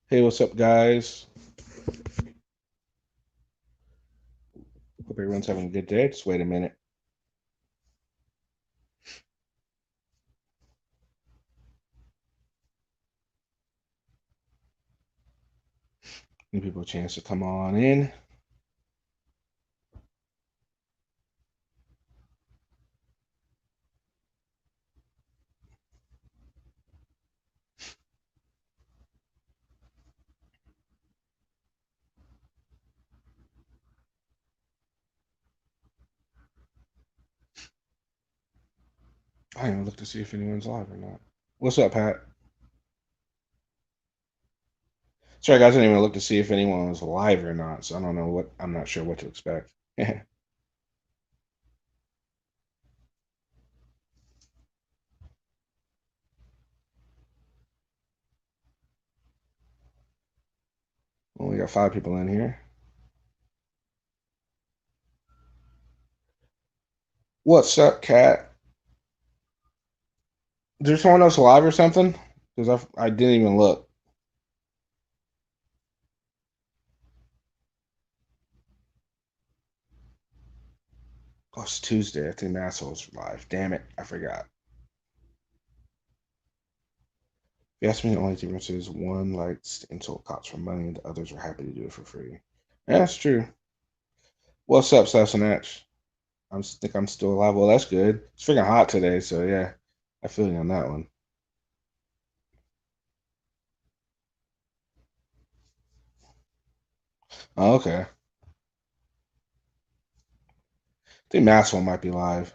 Hey, what's up, guys? Hope everyone's having a good day. Just wait a minute. Give people a chance to come on in. I didn't even look to see if anyone's live or not. What's up, Pat? Sorry, guys. I didn't even look to see if anyone was live or not. So I don't know what. I'm not sure what to expect. Well, we got 5 people in here. What's up, Cat? Is there someone else live or something? Because I didn't even look. Oh, it's Tuesday. I think the asshole's live. Damn it. I forgot. If you ask me, the only difference is one likes to insult cops for money and the others are happy to do it for free. Yeah, that's true. What's up, Sassanach? Think I'm still alive. Well, that's good. It's freaking hot today, so yeah, I feel you on that one. Oh, okay. I think Maxwell might be live.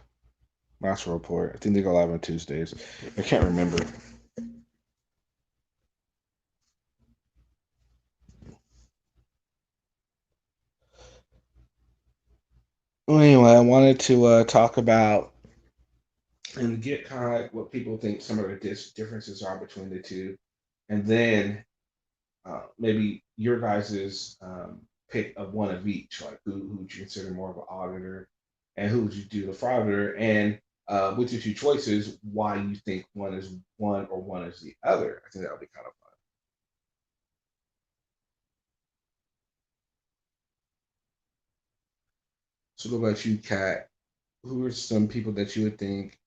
Maxwell report. I think they go live on Tuesdays. I can't remember. Well, anyway, I wanted to talk about and get kind of like what people think some of the differences are between the two, and then maybe your guys's pick of one of each. Like who would you consider more of an auditor, and who would you do the frauditor, and with your two choices, why you think one is one or one is the other. I think that would be kind of fun. So, what about you, Kat? Who are some people that you would think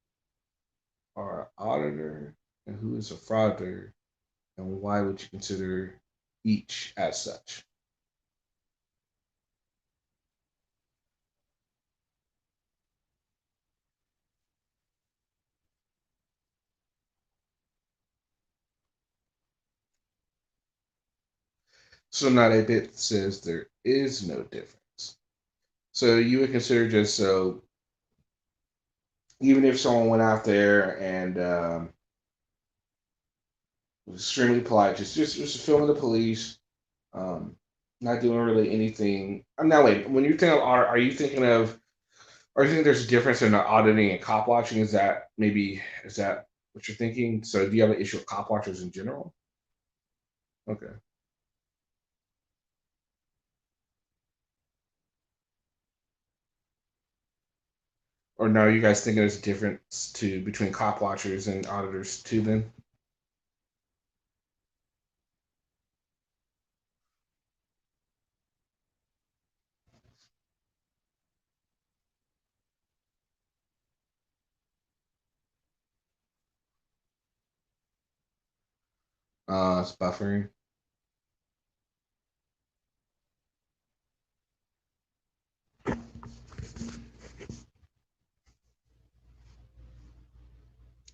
are an auditor, and who is a frauditor, and why would you consider each as such? So, not a bit says there is no difference. So, you would consider just so even if someone went out there and was extremely polite, just filming the police, um, not doing really anything. I'm now wait. When you think of audit, are you thinking of? Are you thinking there's a difference in auditing and cop watching? Is that what you're thinking? So do you have an issue with cop watchers in general? Okay. Or no, you guys thinking there's a difference to between cop watchers and auditors too? Then it's buffering.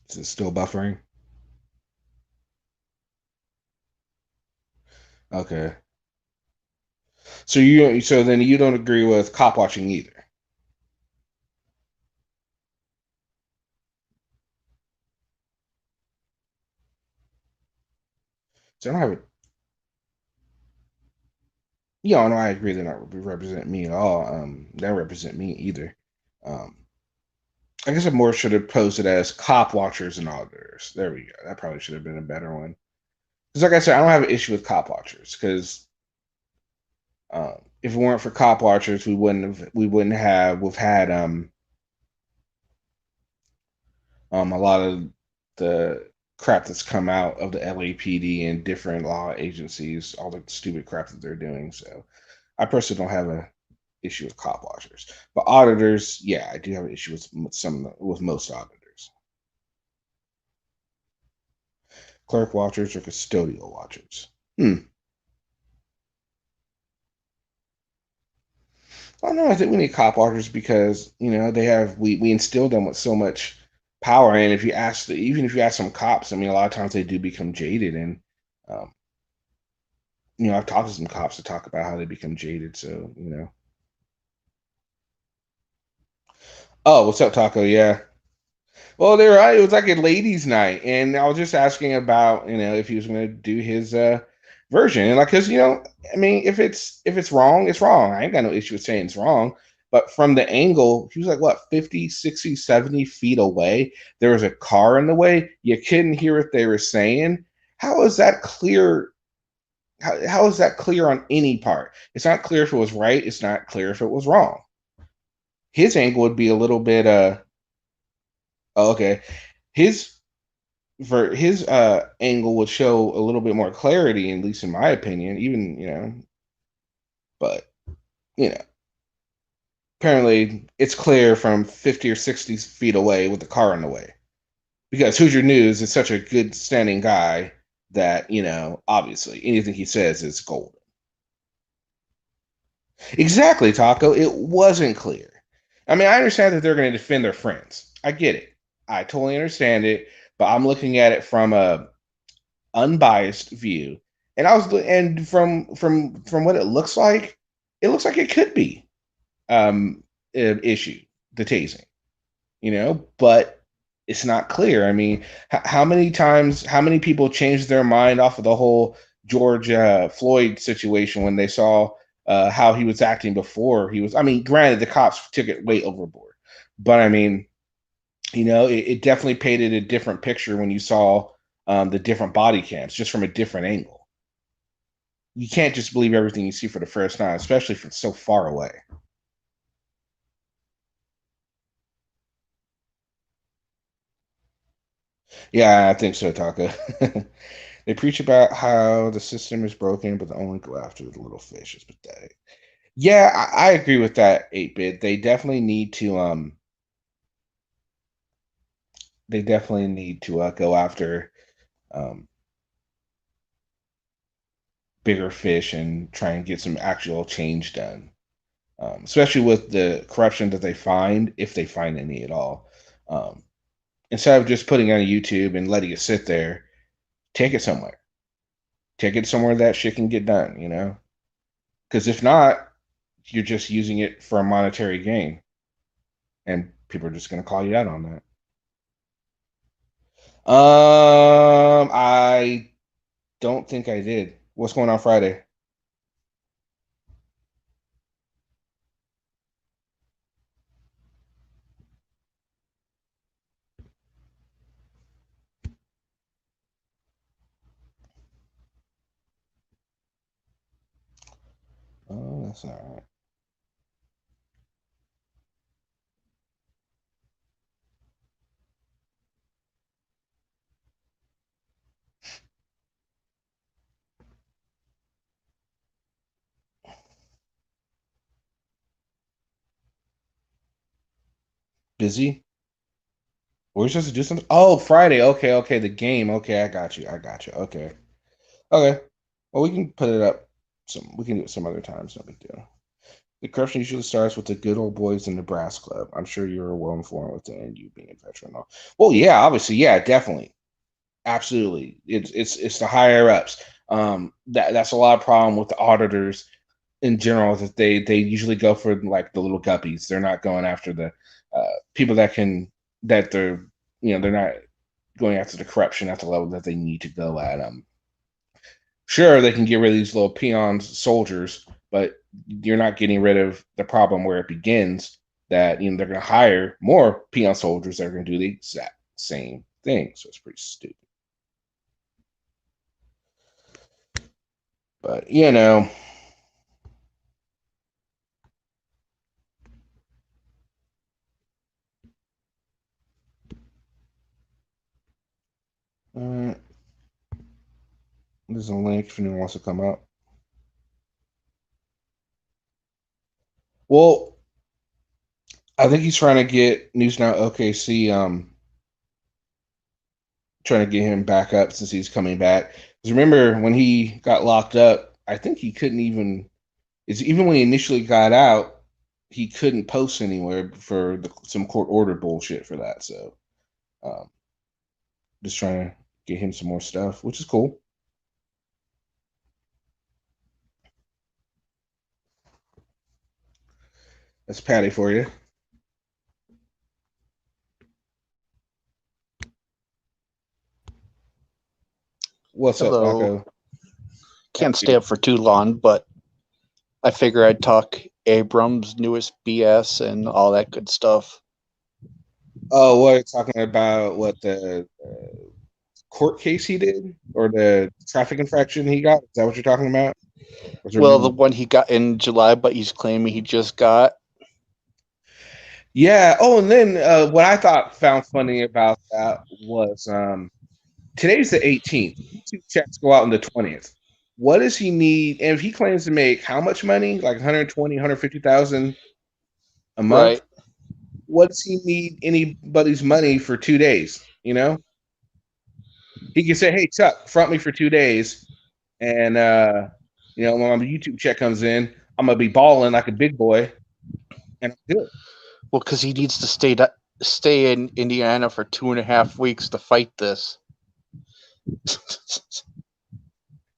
Is it still buffering? Okay. So then you don't agree with cop watching either. So I don't have a yeah, no, I agree they're not represent me at all. They don't represent me either. Um, I guess I more should have posted as cop watchers and auditors. There we go. That probably should have been a better one. Because, like I said, I don't have an issue with cop watchers. Because if it weren't for cop watchers, we've had a lot of the crap that's come out of the LAPD and different law agencies, all the stupid crap that they're doing. So I personally don't have a issue with cop watchers, but auditors, yeah, I do have an issue with with most auditors. Clerk watchers or custodial watchers. I don't know. I think we need cop watchers because they have we instill them with so much power, and if you ask even if you ask some cops, I mean, a lot of times they do become jaded, and um, I've talked to some cops to talk about how they become jaded. So oh, what's up, Taco? Yeah. Well, they're right. It was like a ladies' night, and I was just asking about, if he was going to do his version, and like, because I mean, if it's wrong, it's wrong. I ain't got no issue with saying it's wrong. But from the angle, he was like what 50, 60, 70 feet away. There was a car in the way. You couldn't hear what they were saying. How is that clear? How is that clear on any part? It's not clear if it was right. It's not clear if it was wrong. His angle would be a little bit. Oh, okay. His for his angle would show a little bit more clarity, at least in my opinion, even but you know apparently it's clear from 50 or 60 feet away with the car in the way because Hoosier News is such a good standing guy that obviously anything he says is gold. Exactly, Taco. It wasn't clear. I mean, I understand that they're going to defend their friends. I get it. I totally understand it, but I'm looking at it from a unbiased view, and from what it looks like it could be an issue, the tasing, but it's not clear. I mean, how many times, how many people changed their mind off of the whole George Floyd situation when they saw how he was acting before he was? I mean, granted, the cops took it way overboard, but I mean, it definitely painted a different picture when you saw the different body cams just from a different angle. You can't just believe everything you see for the first time, especially from so far away. Yeah, I think so, Taka. They preach about how the system is broken, but they only go after the little fish. It's pathetic. Yeah, I agree with that, 8-bit. They definitely need to go after um, bigger fish and try and get some actual change done. Especially with the corruption that they find, if they find any at all. Um, Instead of just putting it on YouTube and letting it sit there, take it somewhere. Take it somewhere that shit can get done. Because if not, you're just using it for a monetary gain, and people are just going to call you out on that. I don't think I did. What's going on Friday? Oh, that's all right. Busy? We're supposed to do something? Oh, Friday. Okay, okay. The game. Okay, I got you. I got you. Okay. Okay. Well, we can put it up. We can do it some other time. It's no big deal. The corruption usually starts with the good old boys in the brass club. I'm sure you're well informed with it, and you being a veteran. Well, yeah, obviously, yeah, definitely, absolutely. It's the higher ups. That's a lot of problem with the auditors in general that they usually go for like the little guppies. They're not going after the people that they're not going after the corruption at the level that they need to go at. Sure, they can get rid of these little peons soldiers, but you're not getting rid of the problem where it begins. That they're going to hire more peon soldiers that are going to do the exact same thing. So it's pretty stupid. But There's a link if anyone wants to come up. Well, I think he's trying to get News Now OKC trying to get him back up since he's coming back. Because remember when he got locked up, I think he couldn't even. It's even when he initially got out, he couldn't post anywhere for some court order bullshit for that. So, um, just trying to get him some more stuff, which is cool. That's Patty for you. What's up, Hello. Rocco? Can't stay up for too long, but I figure I'd talk Abrams Newest BS and all that good stuff. Oh, what are you talking about? What the court case he did, or the traffic infraction he got? Is that what you're talking about? Well, the one he got in July, but he's claiming he just got. Yeah. Oh, and then what I found funny about that was today's the 18th. YouTube checks go out on the 20th. What does he need? And if he claims to make how much money, like 120, 150,000 a month, Right. what does he need anybody's money for 2 days? You know, he can say, "Hey, Chuck, front me for 2 days," and when my YouTube check comes in, I'm gonna be balling like a big boy, and I'm good. Well, because he needs to stay in Indiana for 2.5 weeks to fight this.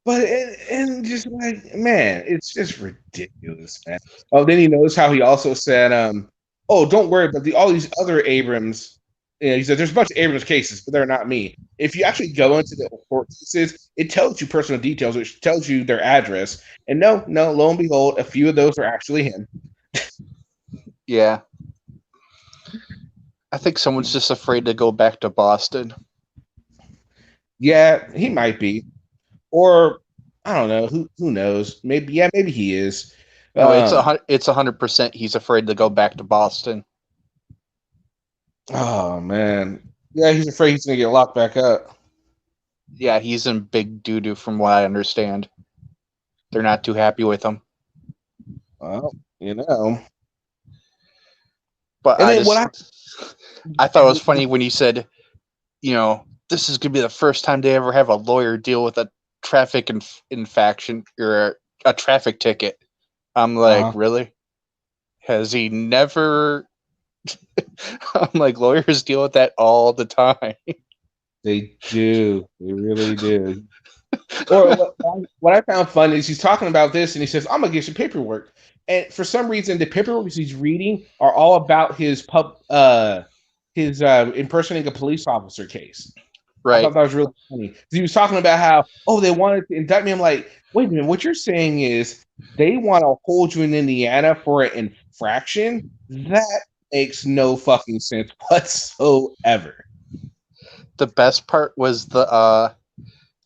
But and just like, man, it's just ridiculous, man. Oh, then he knows how he also said, "Oh, don't worry about all these other Abrams." He said, "There's a bunch of Abrams cases, but they're not me." If you actually go into the court cases, it tells you personal details, which tells you their address. And no, lo and behold, a few of those are actually him. Yeah. I think someone's just afraid to go back to Boston. Yeah, he might be, or I don't know. Who knows? Maybe he is. No, it's 100%. He's afraid to go back to Boston. Oh man, yeah, he's afraid he's gonna get locked back up. Yeah, he's in big doo doo, from what I understand. They're not too happy with him. Well, you know. But And I then thought it was funny when he said, this is gonna be the first time they ever have a lawyer deal with a traffic infraction or a traffic ticket. I'm like, really? Has he never? I'm like, lawyers deal with that all the time. They do. They really do. Or what I found fun is he's talking about this and he says, "I'm gonna get some paperwork." And for some reason, the paperwork he's reading are all about his impersonating a police officer case. I Right. thought that was really funny. He was talking about how, they wanted to indict me. I'm like, wait a minute, what you're saying is they want to hold you in Indiana for an infraction? That makes no fucking sense whatsoever. The best part was the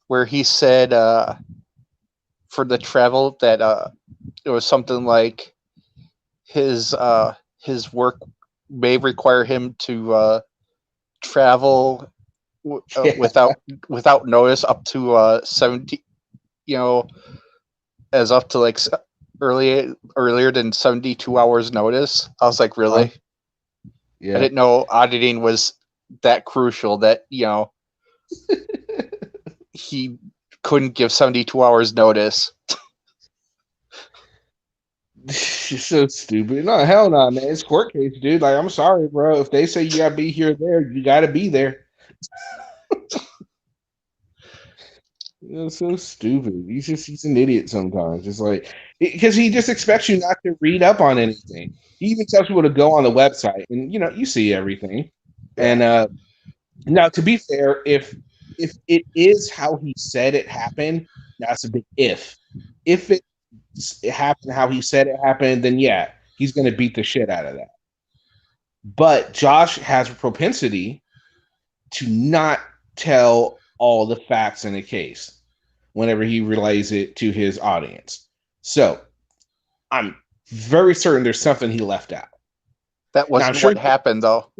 where he said for the travel that it was something like his work may require him to travel without notice up to 70, as up to like earlier than 72 hours notice. I was like, really? Yeah. I didn't know auditing was that crucial that he couldn't give 72 hours notice. She's so stupid. No, hell no, man. It's court case, dude. Like, I'm sorry, bro. If they say you gotta be here or there, you gotta be there. It's so stupid. He's an idiot sometimes. Just like, because he just expects you not to read up on anything. He even tells people to go on the website, and you see everything. And now, to be fair, if it is how he said it happened, that's a big if. If it happened how he said it happened, then yeah, he's going to beat the shit out of that. But Josh has a propensity to not tell all the facts in the case whenever he relays it to his audience. So I'm very certain there's something he left out. That wasn't what happened, though.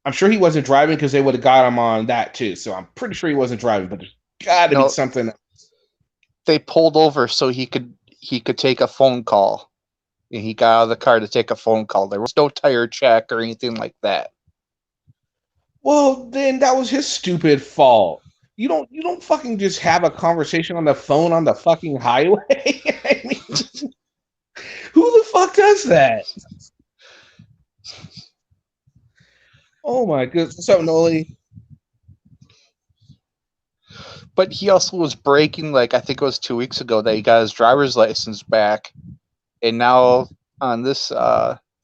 I'm sure he wasn't driving because they would have got him on that too. So I'm pretty sure he wasn't driving, but there's got to be something else. they pulled over so he could take a phone call. And he got out of the car to take a phone call. There was no tire check or anything like that. Well, then that was his stupid fault. You don't fucking just have a conversation on the phone on the fucking highway. I mean, who the fuck does that? Oh my goodness. What's up, Noli? But he also was braking, like, I think it was 2 weeks ago that he got his driver's license back. And now on this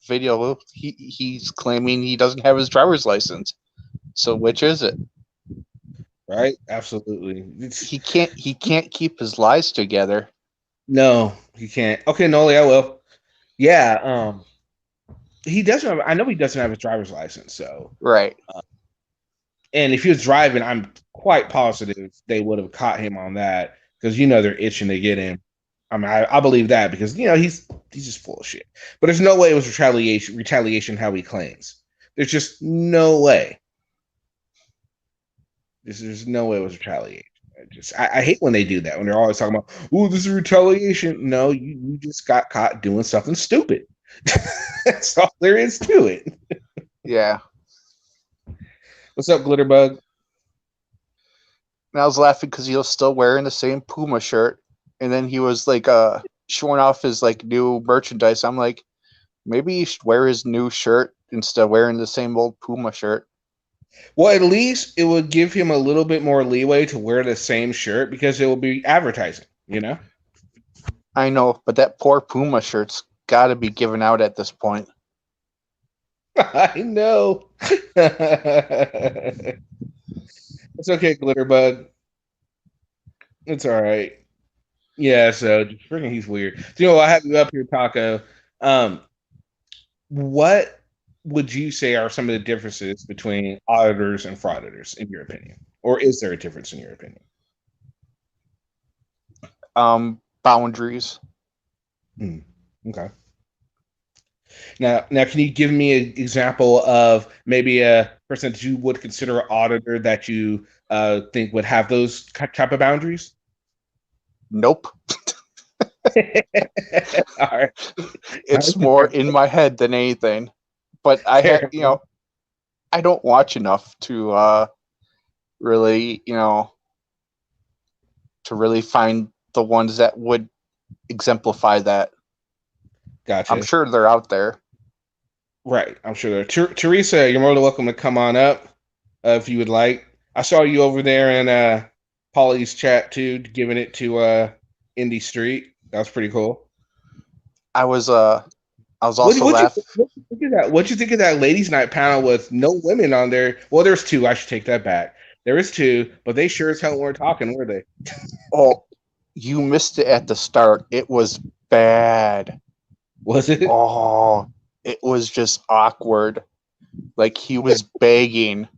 video, he's claiming he doesn't have his driver's license. So which is it? Right? Absolutely. He can't keep his lies together. No, he can't. Okay, Noli, I will. Yeah, he doesn't have, I know he doesn't have his driver's license, so Right. and if he was driving, I'm quite positive they would have caught him on that because they're itching to get him. I mean, I believe that because he's just full of shit. But there's no way it was retaliation how he claims. There's just no way. There's no way it was retaliation. I hate when they do that when they're always talking about, oh, this is retaliation. No, you just got caught doing something stupid. That's all there is to it. Yeah. What's up, Glitterbug? And I was laughing because he was still wearing the same Puma shirt, and then he was like showing off his like new merchandise. I'm like, maybe he should wear his new shirt instead of wearing the same old Puma shirt. Well, at least it would give him a little bit more leeway to wear the same shirt because it will be advertising, I know, but that poor Puma shirt's got to be given out at this point. I know. It's okay, Glitterbug. It's all right. Yeah, so freaking he's weird. So, I have you up here, Taco. What would you say are some of the differences between auditors and frauditors, in your opinion? Or is there a difference in your opinion? Boundaries. Okay. Now, can you give me an example of maybe a person that you would consider an auditor that you think would have those type of boundaries? Nope. All right. It's more in my head than anything. But I had, I don't watch enough to really, to really find the ones that would exemplify that. Gotcha. I'm sure they're out there. Right. I'm sure they're. Teresa, you're more than welcome to come on up if you would like. I saw you over there in Polly's chat too, giving it to Indy Street. That was pretty cool. I was also laughing. What'd you think of that ladies' night panel with no women on there? Well, there's two. I should take that back. There is two, but they sure as hell weren't talking, were they? Oh, you missed it at the start. It was bad. Was it? Oh, it was just awkward. Like he was begging,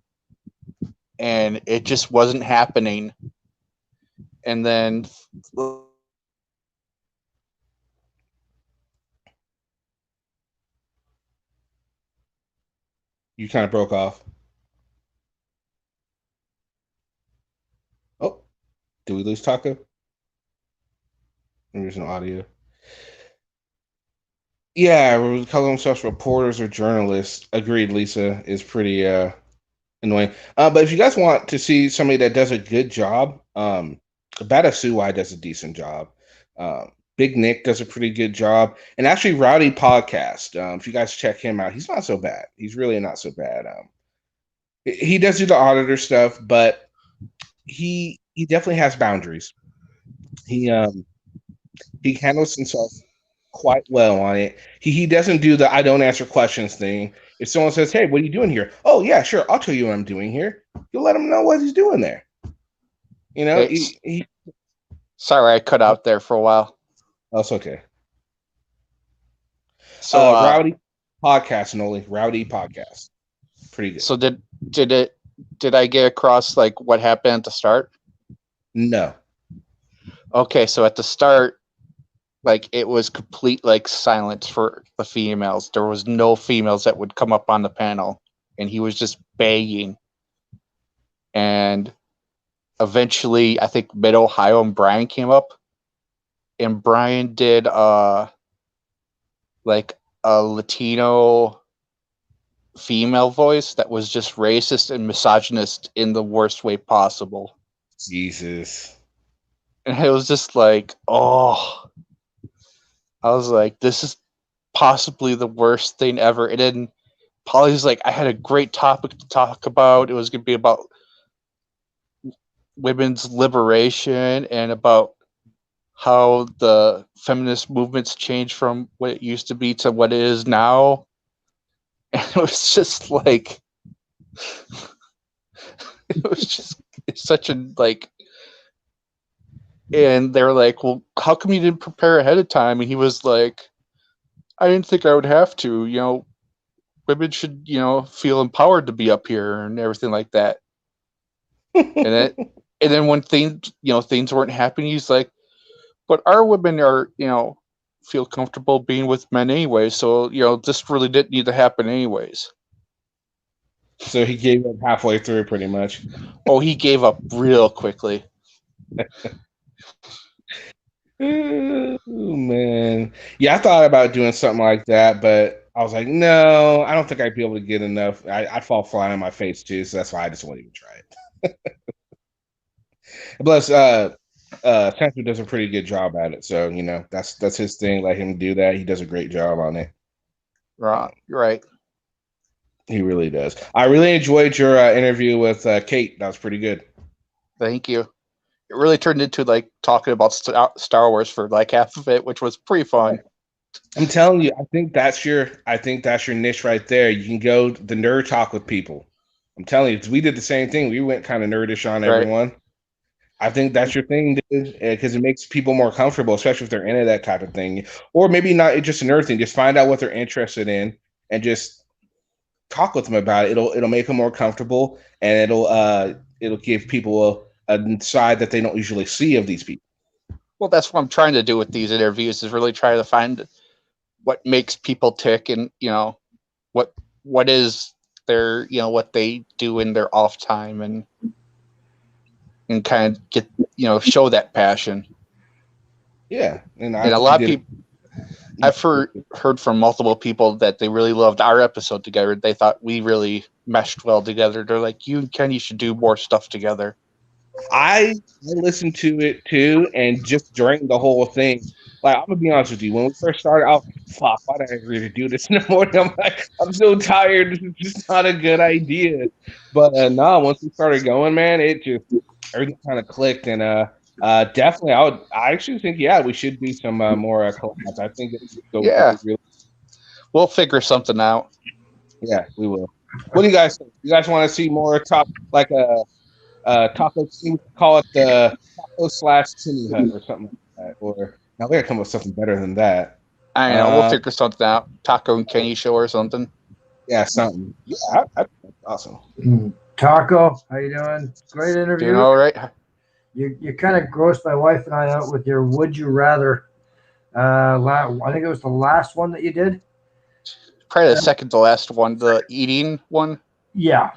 and it just wasn't happening. And then You kind of broke off. Oh, did we lose Taco? There's no audio. Yeah, we call themselves reporters or journalists. Agreed, Lisa is pretty annoying. But if you guys want to see somebody that does a good job, Bada Suwai does a decent job. Big Nick does a pretty good job, and actually, Rowdy Podcast. If you guys check him out, he's not so bad. He's really not so bad. He does do the auditor stuff, but he definitely has boundaries. He handles himself quite well on it. He doesn't do the I don't answer questions thing. If someone says, "Hey, what are you doing here?" "Oh yeah, sure, I'll tell you what I'm doing here." You'll let him know what he's doing there. Sorry, I cut out there for a while. That's okay. So Rowdy Podcast, Noli. Rowdy Podcast. Pretty good. So did I get across like what happened at the start? No. Okay, so at the start, like it was complete like silence for the females. There was no females that would come up on the panel, and he was just begging. And eventually, I think Mid Ohio and Brian came up, and Brian did like a Latino female voice that was just racist and misogynist in the worst way possible. Jesus. And it was just like, oh, I was like, this is possibly the worst thing ever. And then Polly's like, I had a great topic to talk about. It was going to be about women's liberation and about how the feminist movement's changed from what it used to be to what it is now. And it was just like, it was just such a like, and they're like, well, how come you didn't prepare ahead of time? And he was like, I didn't think I would have to, women should, feel empowered to be up here and everything like that. And then when things weren't happening, he's like, but our women are, feel comfortable being with men anyway. So, this really didn't need to happen anyways. So he gave up halfway through, pretty much. Oh, he gave up real quickly. Ooh, man. Yeah, I thought about doing something like that, but I was like, no, I don't think I'd be able to get enough. I'd fall flat on my face too, so that's why I just won't even try it. Plus, Sancho does a pretty good job at it, so that's his thing. Let him do that. He does a great job on it. Right, right. He really does. I really enjoyed your interview with Kate. That was pretty good. Thank you. It really turned into like talking about Star Wars for like half of it, which was pretty fun. I'm telling you, I think that's your niche right there. You can go the nerd talk with people. I'm telling you, because we did the same thing. We went kind of nerdish on everyone. I think that's your thing, dude, because it makes people more comfortable, especially if they're into that type of thing. Or maybe not just a nerd thing. Just find out what they're interested in and just talk with them about it. It'll make them more comfortable, and it'll give people a side that they don't usually see of these people. Well, that's what I'm trying to do with these interviews, is really try to find what makes people tick, and what is their what they do in their off time, and kind of get show that passion. Yeah, and a lot of people. I've heard from multiple people that they really loved our episode together. They thought we really meshed well together. They're like, you and Kenny should do more stuff together. I listened to it too, and just during the whole thing, like, I'm gonna be honest with you, when we first started, I was like, fuck, why did I agree to do this in the morning? I'm like, I'm so tired. This is just not a good idea. But no, once we started going, man, it just everything kind of clicked, and definitely, I actually think, yeah, we should do some more collabs. I think it would go really. We'll figure something out. Yeah, we will. What do you guys think? You guys want to see more like a taco team? Call it the taco / Timmy Hut or something like that. Or now we gotta come up with something better than that. I know. We'll figure something out. Taco and Kenny show or something. Yeah, something. Yeah, that's awesome. Taco, how you doing? Great interview. Doing all right. You kind of grossed my wife and I out with your "Would you rather." I think it was the last one that you did. Probably the second to last one, the eating one. Yeah.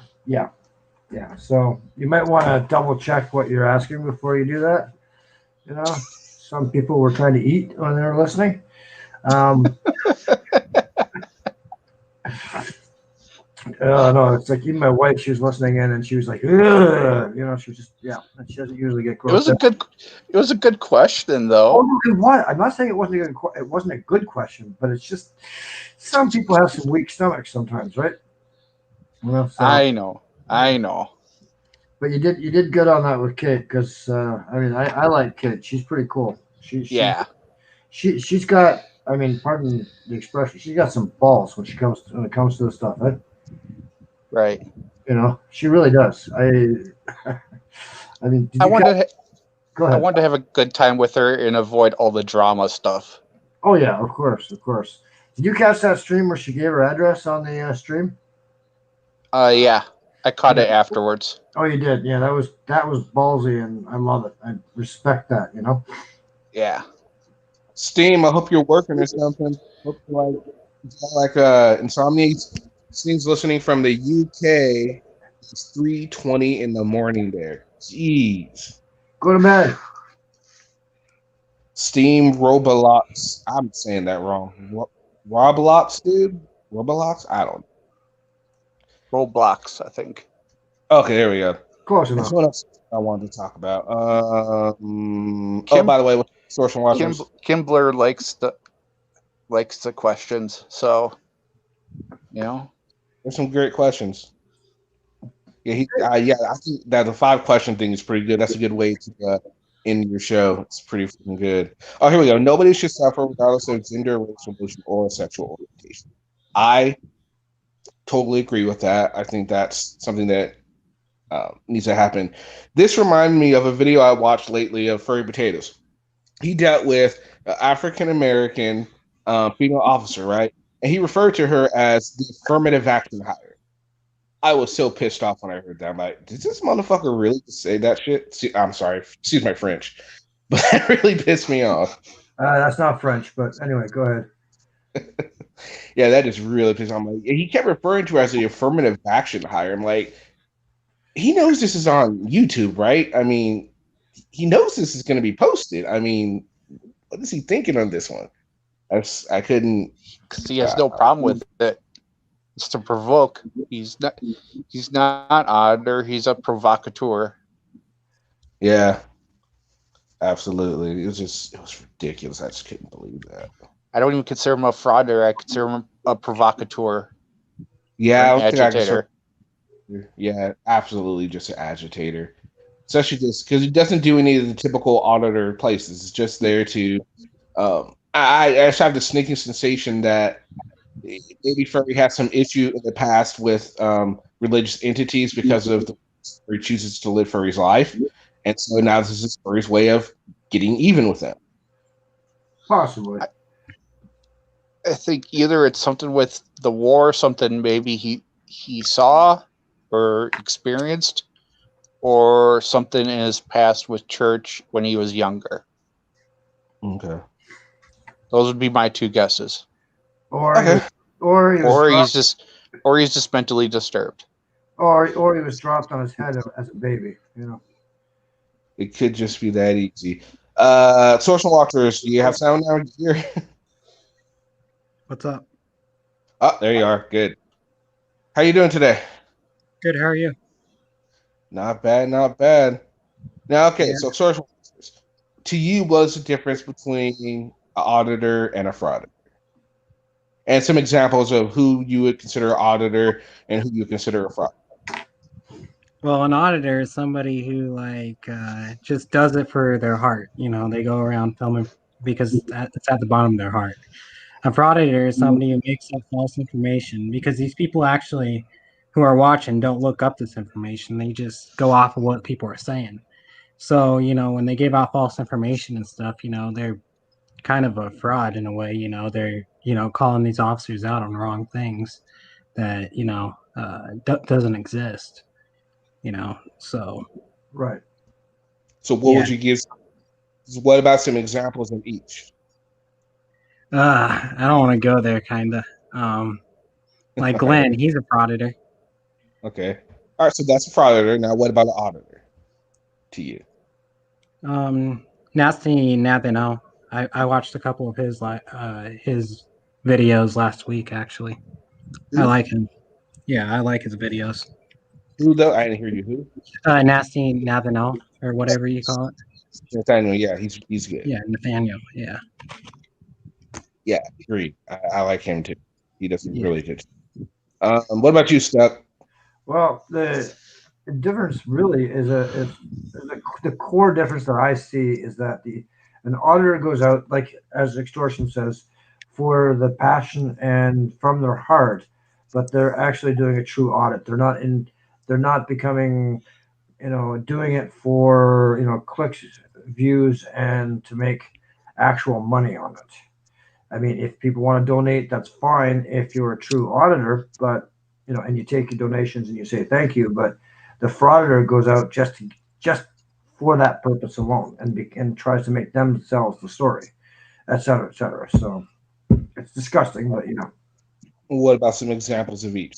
So you might want to double check what you're asking before you do that. Some people were trying to eat when they were listening. No, it's like even my wife, she was listening in and she was like, ugh. She was just, and she doesn't usually get grossed out. It was a good question, though. Oh, it was. I'm not saying it wasn't a good question, but it's just some people have some weak stomachs sometimes, right? So, I know. But you did good on that with Kate, because I like Kate. She's pretty cool. She's got, pardon the expression, she's got some balls when it comes to this stuff, right? Right. She really does. I wanted to have a good time with her and avoid all the drama stuff. Oh yeah, of course. Did you catch that stream where she gave her address on the stream? Yeah, I caught it afterwards. Oh, you did? Yeah, that was ballsy, and I love it. I respect that. Yeah. Steam, I hope you're working or something. Hope it's not like Insomnia. Steam's listening from the UK. It's 3:20 in the morning there. Jeez. Go to bed. Steam Roblox. I'm saying that wrong. Roblox, dude. Roblox. I don't. Roblox, I think. Okay, there we go. Close There's enough. what else I wanted to talk about. Oh, by the way, with social workers, Kimbler likes the questions, so there's some great questions. Yeah, I think that the 5 question thing is pretty good. That's a good way to end your show. It's pretty freaking good. Oh, here we go. Nobody should suffer regardless of gender, racial, emotion, or sexual orientation. I totally agree with that. I think that's something that needs to happen. This reminded me of a video I watched lately of Furry Potatoes. He dealt with an African American female officer, right? And he referred to her as the affirmative action hire. I was so pissed off when I heard that. I'm like, did this motherfucker really just say that shit? I'm sorry, excuse my French, but that really pissed me off. That's not French, but anyway, go ahead. Yeah, that just really pissed me off. I'm like, he kept referring to her as the affirmative action hire. I'm like, he knows this is on YouTube, right? I mean, he knows this is going to be posted. I mean, what is he thinking on this one? I couldn't. Because he has no problem with it. It's to provoke. He's not auditor. He's a provocateur. Yeah, absolutely. It was ridiculous. I just couldn't believe that. I don't even consider him a frauditor. I consider him a provocateur. Yeah, an agitator. Yeah, absolutely, just an agitator. Especially just because he doesn't do any of the typical auditor places. It's just there to. I just have the sneaking sensation that maybe Furry had some issue in the past with religious entities because of the way he chooses to live Furry's life, and so now this is Furry's way of getting even with them. Possibly. I think either it's something with the war, something maybe he saw or experienced, or something in his past with church when he was younger. Okay. Those would be my two guesses. Or he's just mentally disturbed. Or he was dropped on his head as a baby. It could just be that easy. Social walkers, do you have sound now here? What's up? Oh, there you are. Good. How you doing today? Good. How are you? Not bad, not bad. Now, okay, Yeah. so social walkers. To you, what's the difference between an auditor and a frauditor? And some examples of who you would consider an auditor and who you would consider a frauditor. Well, an auditor is somebody who just does it for their heart. They go around filming because it's at the bottom of their heart. A frauditor is somebody who makes up false information because these people actually who are watching don't look up this information. They just go off of what people are saying. So, when they give out false information and stuff, they're kind of a fraud in a way. They're, calling these officers out on the wrong things that, doesn't exist. So Right. So what would you give? What about some examples of each? I don't want to go there, kind of. Like Glenn, he's a frauditor. Okay. All right, so that's a frauditor. Now, what about an auditor to you? Nasty Nathano. I watched a couple of his videos last week. Actually, I like him. Yeah, I like his videos. Who though? I didn't hear you. Who? Nasty Nathano or whatever you call it. Nathaniel. Yeah, he's good. Yeah, Nathaniel. Yeah. Yeah, agree. I like him too. He does really good. What about you, Stuck? Well, the difference really is the core difference that I see is that an auditor goes out, like as extortion says, for the passion and from their heart, but they're actually doing a true audit. They're not becoming, doing it for clicks, views, and to make actual money on it. I mean, if people want to donate, that's fine if you're a true auditor, but and you take your donations and you say thank you. But the frauditor goes out just for that purpose alone and tries to make themselves the story, et cetera, et cetera. So it's disgusting, but What about some examples of each?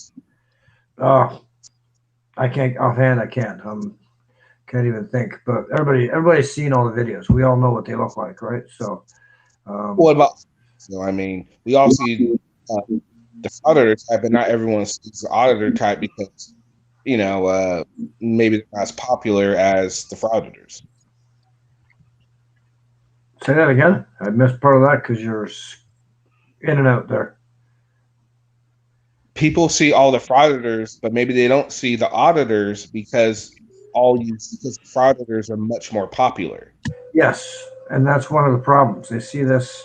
I can't offhand. I can't. Can't even think. But everybody's seen all the videos. We all know what they look like, right? So, What about? So I mean, we all see uh, the auditor type, but not everyone sees the auditor type because maybe they're not as popular as the frauditors. say that again. I missed part of that because you're in and out there. People see all the frauditors, but maybe they don't see the auditors because because frauditors are much more popular. Yes, and that's one of the problems. They see this.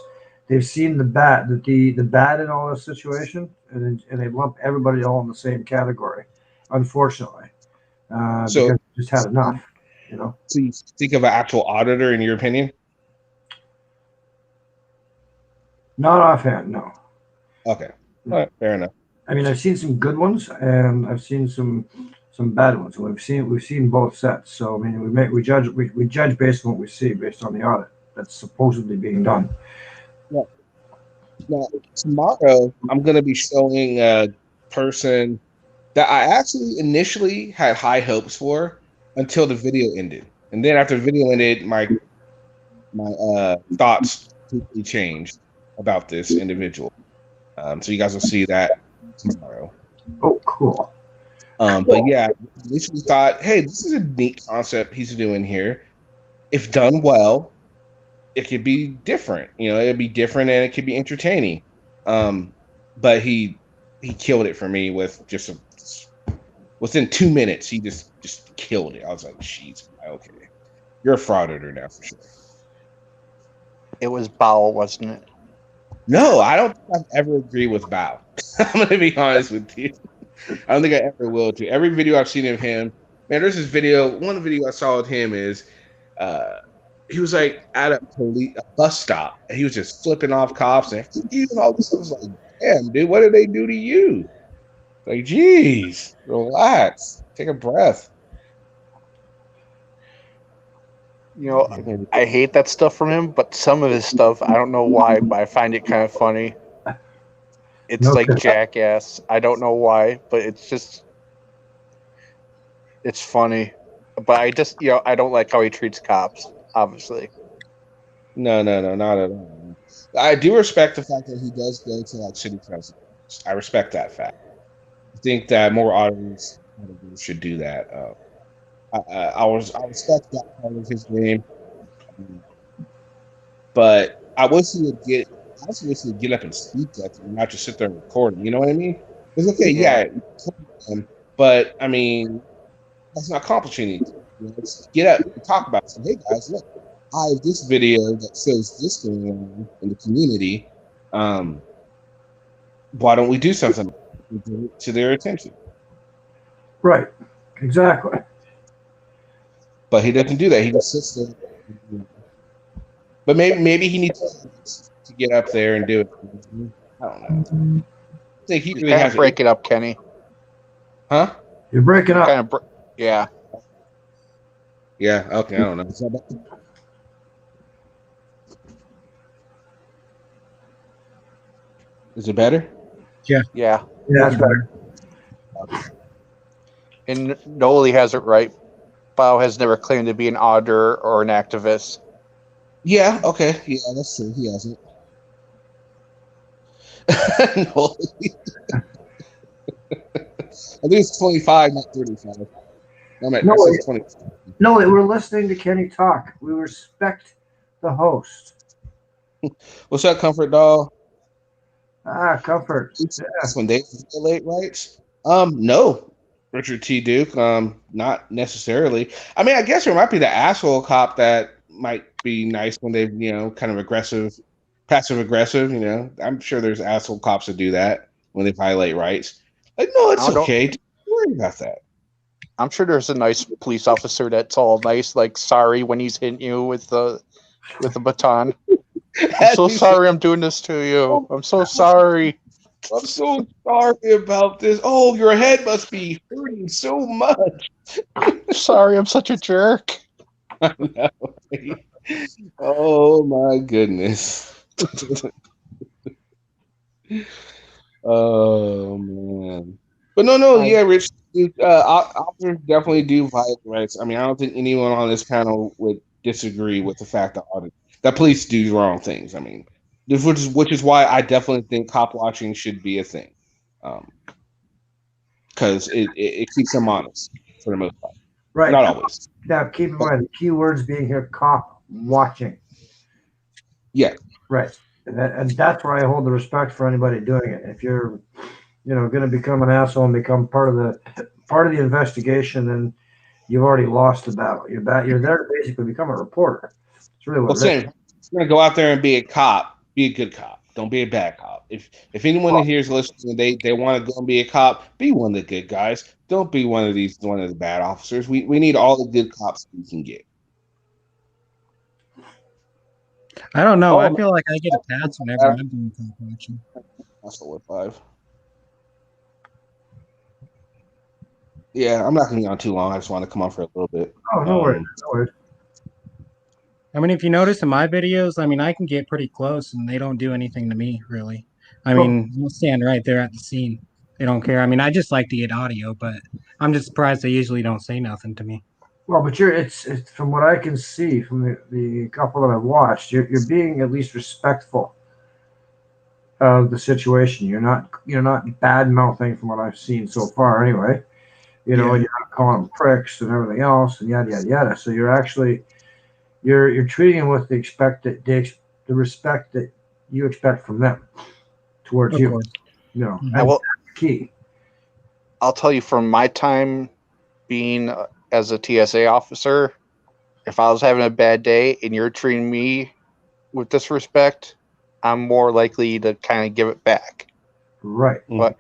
They've seen the bad in all this situation, and they lump everybody all in the same category. Unfortunately, So, because they just had enough. You know. so you think of an actual auditor in your opinion? Not offhand, no. Okay, all right, fair enough. I mean, I've seen some good ones, and I've seen some bad ones. We've seen both sets. So I mean, we judge based on what we see, based on the audit that's supposedly being done. Yeah. Now, tomorrow I'm going to be showing a person that I actually initially had high hopes for until the video ended, and then after the video ended, my thoughts completely changed about this individual. So you guys will see that tomorrow. Oh, cool. But yeah, I initially thought, hey, this is a neat concept he's doing here. If done well, it could be different. It'd be different and it could be entertaining. But he killed it for me with within 2 minutes. He just killed it. I was like, "Jeez, okay, you're a frauditor now for sure." It was Bowel, wasn't it? No, I don't think I've ever agreed with Bao. I'm gonna be honest with you. I don't think I ever will. To every video I've seen of him, man, there's this video. One video I saw of him is uh, he was like at a bus stop, and he was just flipping off cops and even all this. I was like, damn, dude, what did they do to you? Like, geez, relax, take a breath. I hate that stuff from him, but some of his stuff, I don't know why, but I find it kind of funny. It's No like kidding. Jackass. I don't know why, but it's funny. But I just, I don't like how he treats cops, obviously. No, not at all. I do respect the fact that he does go to like city council. I respect that fact. I think that more auditors should do that. I respect that part of his game, but I wish he would get. I also wish he would get up and speak that and not just sit there and record him. You know what I mean? It's okay, yeah, but I mean that's not accomplishing anything. Just get up and talk about it. Say, hey guys, look, I have this video that shows this going on in the community. Why don't we do something to their attention? Right. Exactly. But he doesn't do that. He just sits there. But maybe he needs to get up there and do it. I don't know. I think he really has to break it up, Kenny. Huh? You're breaking up. Yeah. Yeah. Okay. I don't know. Is it better? Yeah. Yeah, that's better. And Noli has it right. Bao has never claimed to be an auditor or an activist. Yeah, okay. Yeah, that's true. He hasn't. No. I think it's 25, not 35. No, 20. No, we're listening to Kenny talk. We respect the host. What's up, Comfort Doll? Comfort. That's when they violate rights. No, Richard T. Duke. Not necessarily. I mean, I guess there might be the asshole cop that might be nice when they, kind of aggressive, passive aggressive. I'm sure there's asshole cops that do that when they violate rights. Like, no, it's okay. Don't worry about that. I'm sure there's a nice police officer that's all nice, like sorry when he's hitting you with the baton. I'm so sorry I'm doing this to you. I'm so sorry. I'm so sorry about this. Oh, your head must be hurting so much. Sorry, I'm such a jerk. I know. Oh my goodness. Oh man. But no, yeah, Rich. Officers definitely do violate rights. I mean, I don't think anyone on this panel would disagree with the fact that police do wrong things. I mean, which is why I definitely think cop watching should be a thing, because it keeps them honest for the most part. Right. Not always. Now, keep in But mind the key words being here: cop watching. yeah, Right. And that's where I hold the respect for anybody doing it. If you're, going to become an asshole and become part of the investigation, then you've already lost the battle. You're there to basically become a reporter. It's really well, what it is. Sam, you're gonna go out there and be a cop. Be a good cop. Don't be a bad cop. If anyone in here is listening, they want to go and be a cop. Be one of the good guys. Don't be one of the bad officers. We need all the good cops we can get. I don't know. Oh, I feel like I get a pass whenever I'm doing cop watching. that's what 5. Yeah, I'm not gonna be on too long. I just want to come on for a little bit. Oh, no worries. No worries. I mean, if you notice in my videos, I mean, I can get pretty close and they don't do anything to me, really. I mean, we'll stand right there at the scene. They don't care. I mean, I just like to get audio, but I'm just surprised they usually don't say nothing to me. Well, but it's from what I can see from the couple that I've watched, you're being at least respectful of the situation. You're not bad mouthing from what I've seen so far, anyway. Yeah. You're not calling them pricks and everything else, and yada yada yada. So you're actually you're treating them with the respect that you expect from them towards Of you. course. And I will. that's key. I'll tell you from my time being as a TSA officer, if I was having a bad day and you're treating me with disrespect, I'm more likely to kind of give it back. Right. But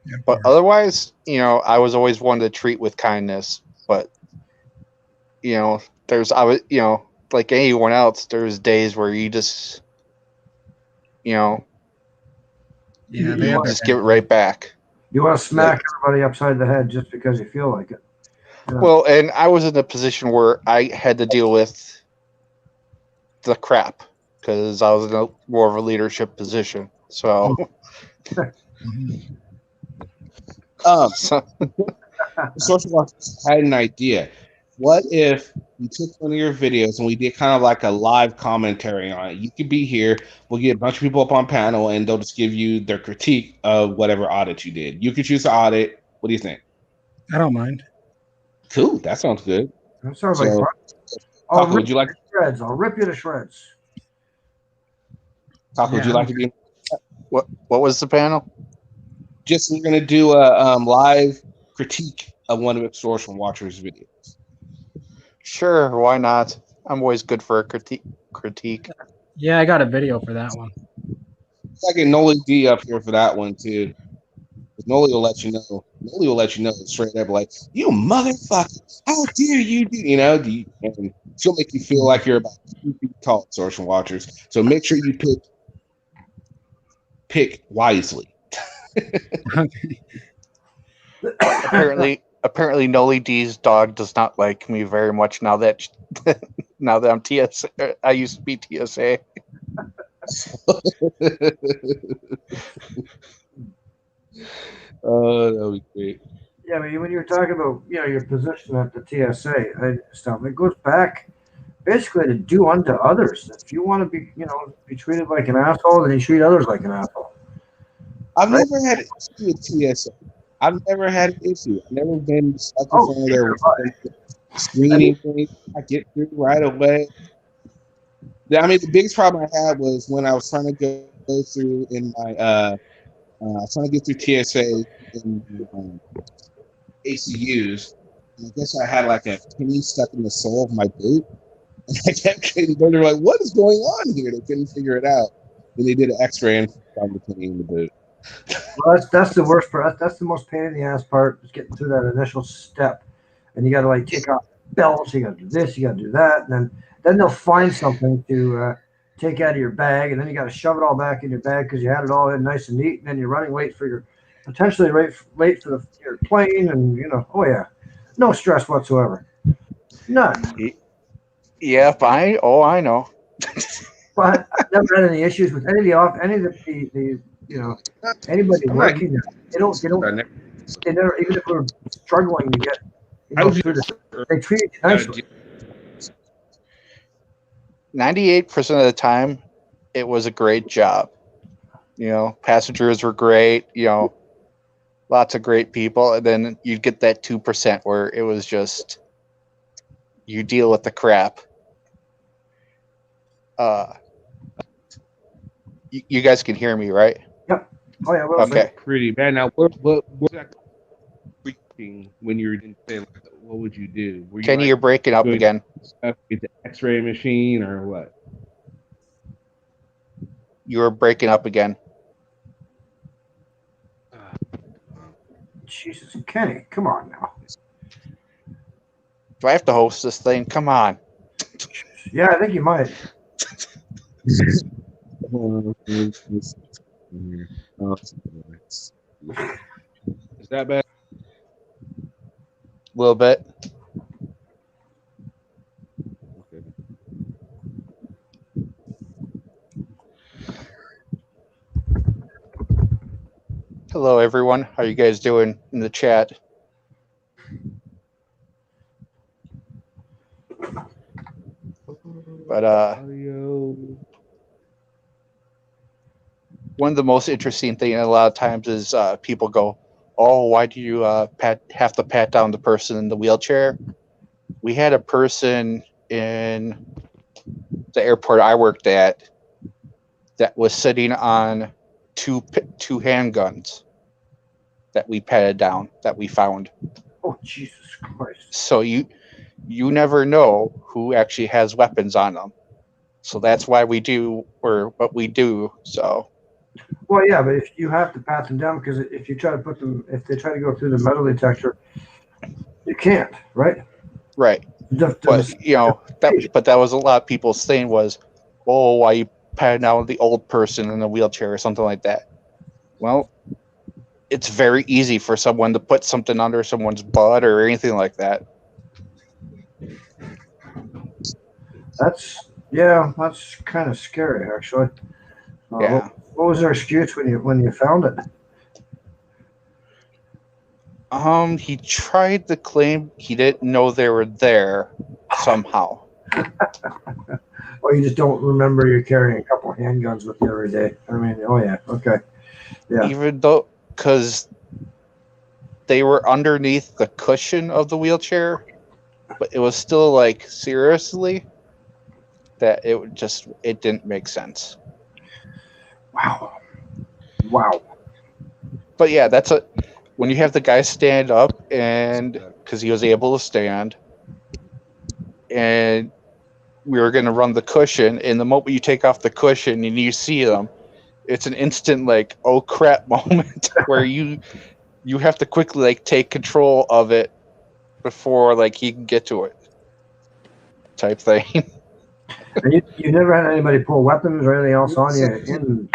Yeah, of but course. otherwise, I was always one to treat with kindness. But like anyone else, there's days where you just Yeah, they You have you their just bad give it days. right back. You want to smack everybody upside the head just because you feel like it. Yeah. Well, and I was in a position where I had to deal with the crap because I was in more of a leadership position. So, so Social workers had an idea. What if we took one of your videos and we did kind of like a live commentary on it? You could be here. We'll get a bunch of people up on panel and they'll just give you their critique of whatever audit you did. You could choose the audit. What do you think? I don't mind. Cool. That sounds good. That sounds like So, fun. Taco, would you like? Shreds. I'll rip you to shreds. Taco, would you like to be? what was the panel? Just we're gonna do a live critique of one of Extortion Watcher's videos. Sure, why not? I'm always good for a critique. Yeah, I got a video for that one. I get Noli D up here for that one too. Noli will let you know. Noli will let you know straight up, like, you motherfucker, how dare you do, and she'll make you feel like you're about 2 feet tall, Extortion Watchers. So make sure you pick wisely. Apparently, Noli D's dog does not like me very much now that I'm TSA. I used to be TSA. Oh, that would be great. Yeah, I mean, when you're talking about your position at the TSA stuff, it goes back basically to do unto others. If you want to be treated like an asshole, then you treat others like an asshole. I've never had an issue with TSA. I've never had an issue. I've never been stuck in front of their screening thing. I get through right away. I mean, the biggest problem I had was when I was trying to go through in my trying to get through TSA in ACUs. And I guess I had like a penny stuck in the sole of my boot. And I kept getting, they're like, what is going on here? They couldn't figure it out. Then they did an X-ray and found the penny in the boot. Well, that's the worst part. That's the most pain in the ass part, is getting through that initial step. And you got to like take off belts. You got to do this. You got to do that. And then they'll find something to take out of your bag, and then you got to shove it all back in your bag because you had it all in nice and neat. And then you're running late for late for your plane, and oh yeah, no stress whatsoever, none. Yep, I know. But I've never had any issues with any of the anybody working there. They don't they never, even if we're struggling to get through this, they treated you nicely. 98% of the time, it was a great job. Passengers were great. Lots of great people, and then you'd get that 2% where it was just you deal with the crap. You guys can hear me, right? Yep. Oh yeah. Okay. Pretty bad. Now, what when you were in, what would you do? Kenny, you're breaking up again. Get the X-ray machine or what? You were breaking up again. Jesus, Kenny, come on now. Do I have to host this thing? Come on. Yeah, I think you might. Is that bad? A little bit. Okay. Hello, everyone. How you guys doing in the chat? But one of the most interesting things a lot of times is people go, "Oh, why do you have to pat down the person in the wheelchair?" We had a person in the airport I worked at that was sitting on two handguns that we patted down, that we found. Oh, Jesus Christ. So you never know who actually has weapons on them. So that's why we do what we do. So. Well, yeah, but if you have to pat them down, because if you try to put them, if they try to go through the metal detector, you can't, right? Right. But that was a lot of people's thing was, "Oh, why you patting down the old person in a wheelchair or something like that?" Well, it's very easy for someone to put something under someone's butt or anything like that. That's kind of scary, actually. Yeah. What was their excuse when you found it? He tried to claim he didn't know they were there somehow. Or you just don't remember you're carrying a couple of handguns with you every day. I mean, oh yeah, okay. Yeah. Even though, because they were underneath the cushion of the wheelchair, but it was still like, seriously, that it didn't make sense. Wow. But yeah, when you have the guy stand up, and because he was able to stand, and we were going to run the cushion, and the moment you take off the cushion and you see them, it's an instant like, oh crap moment where you have to quickly like take control of it before like he can get to it, type thing. And you never had anybody pull weapons or anything else on you in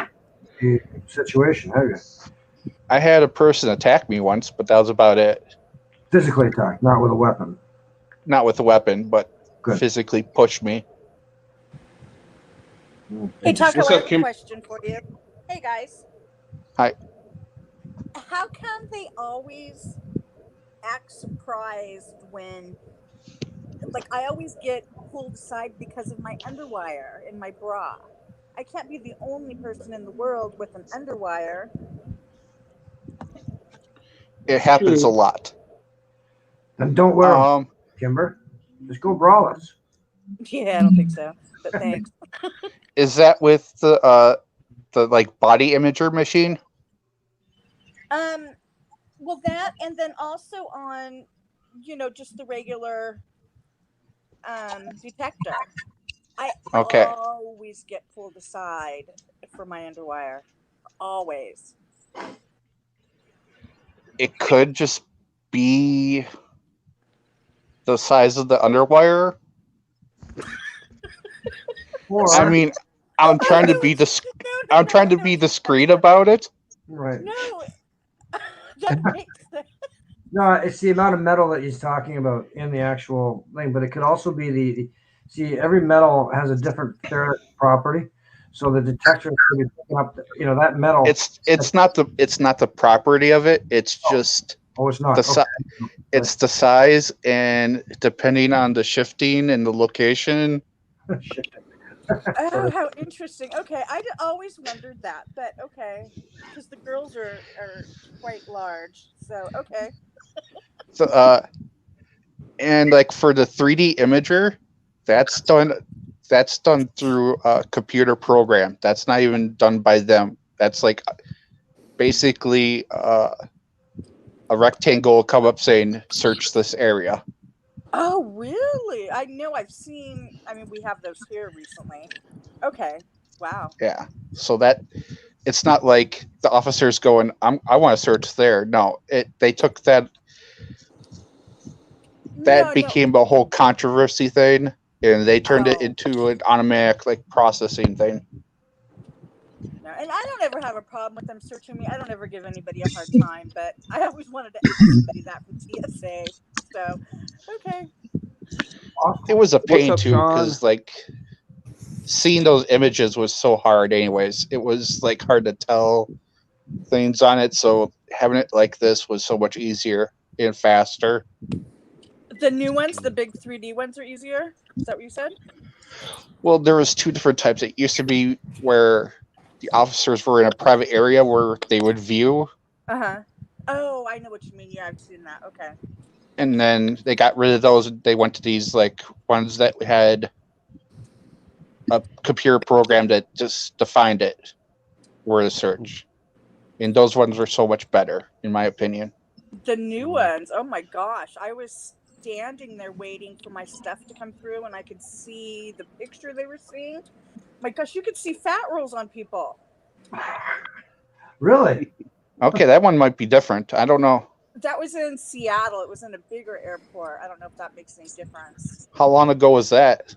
the situation, have you? I had a person attack me once, but that was about it. Physically attacked, not with a weapon. Not with a weapon, but Good. Physically pushed me. Hey, Tucker, I have a question for you. Hey, guys. Hi. How come they always act surprised when, like, I always get pulled aside because of my underwire in my bra? I can't be the only person in the world with an underwire. It happens a lot. Then don't wear them, Kimber. Just go braless. Yeah, I don't think so, but thanks. Is that with the like body imager machine? Well, that, and then also on, just the regular detector. I always get pulled aside for my underwire. Always. It could just be the size of the underwire. I mean, I'm trying to be discreet about it. Right. No, that makes sense. No, it's the amount of metal that he's talking about in the actual thing, but it could also be every metal has a different ferrous property, so the detector could be picking up, that metal. It's not the property of it. It's just Oh, it's not. The it's the size, and depending on the shifting and the location. Oh, how interesting. Okay, always wondered that, but okay, because the girls are quite large. So okay. So, and like for the 3D imager, that's done through a computer program. That's not even done by them. That's like basically a rectangle will come up saying search this area. Oh, really? I know. I've seen. I mean, we have those here recently. Okay. Wow. Yeah. So that it's not like the officers going, I want to search there. No, they took that No, became a whole controversy thing, and they turned it Oh. into an automatic like processing thing. No, and I don't ever have a problem with them searching me. I don't ever give anybody a hard time, but I always wanted to ask somebody that from TSA. So, okay. It was a pain up, too, Sean? because like seeing those images was so hard. Anyways, it was like hard to tell things on it. So having it like this was so much easier and faster. The new ones, the big 3D ones, are easier. Is that what you said? Well, there was two different types. It used to be where the officers were in a private area where they would view. Oh, I know what you mean. Yeah, I've seen that. Okay. And then they got rid of those. They went to these like ones that had a computer program that just defined it where to search. And those ones were so much better, in my opinion. The new ones. Oh my gosh. I was standing there waiting for my stuff to come through and I could see the picture they were seeing. My gosh, you could see fat rolls on people. Really? Okay, that one might be different. I don't know. That was in Seattle. It was in a bigger airport. I don't know if that makes any difference. How long ago was that?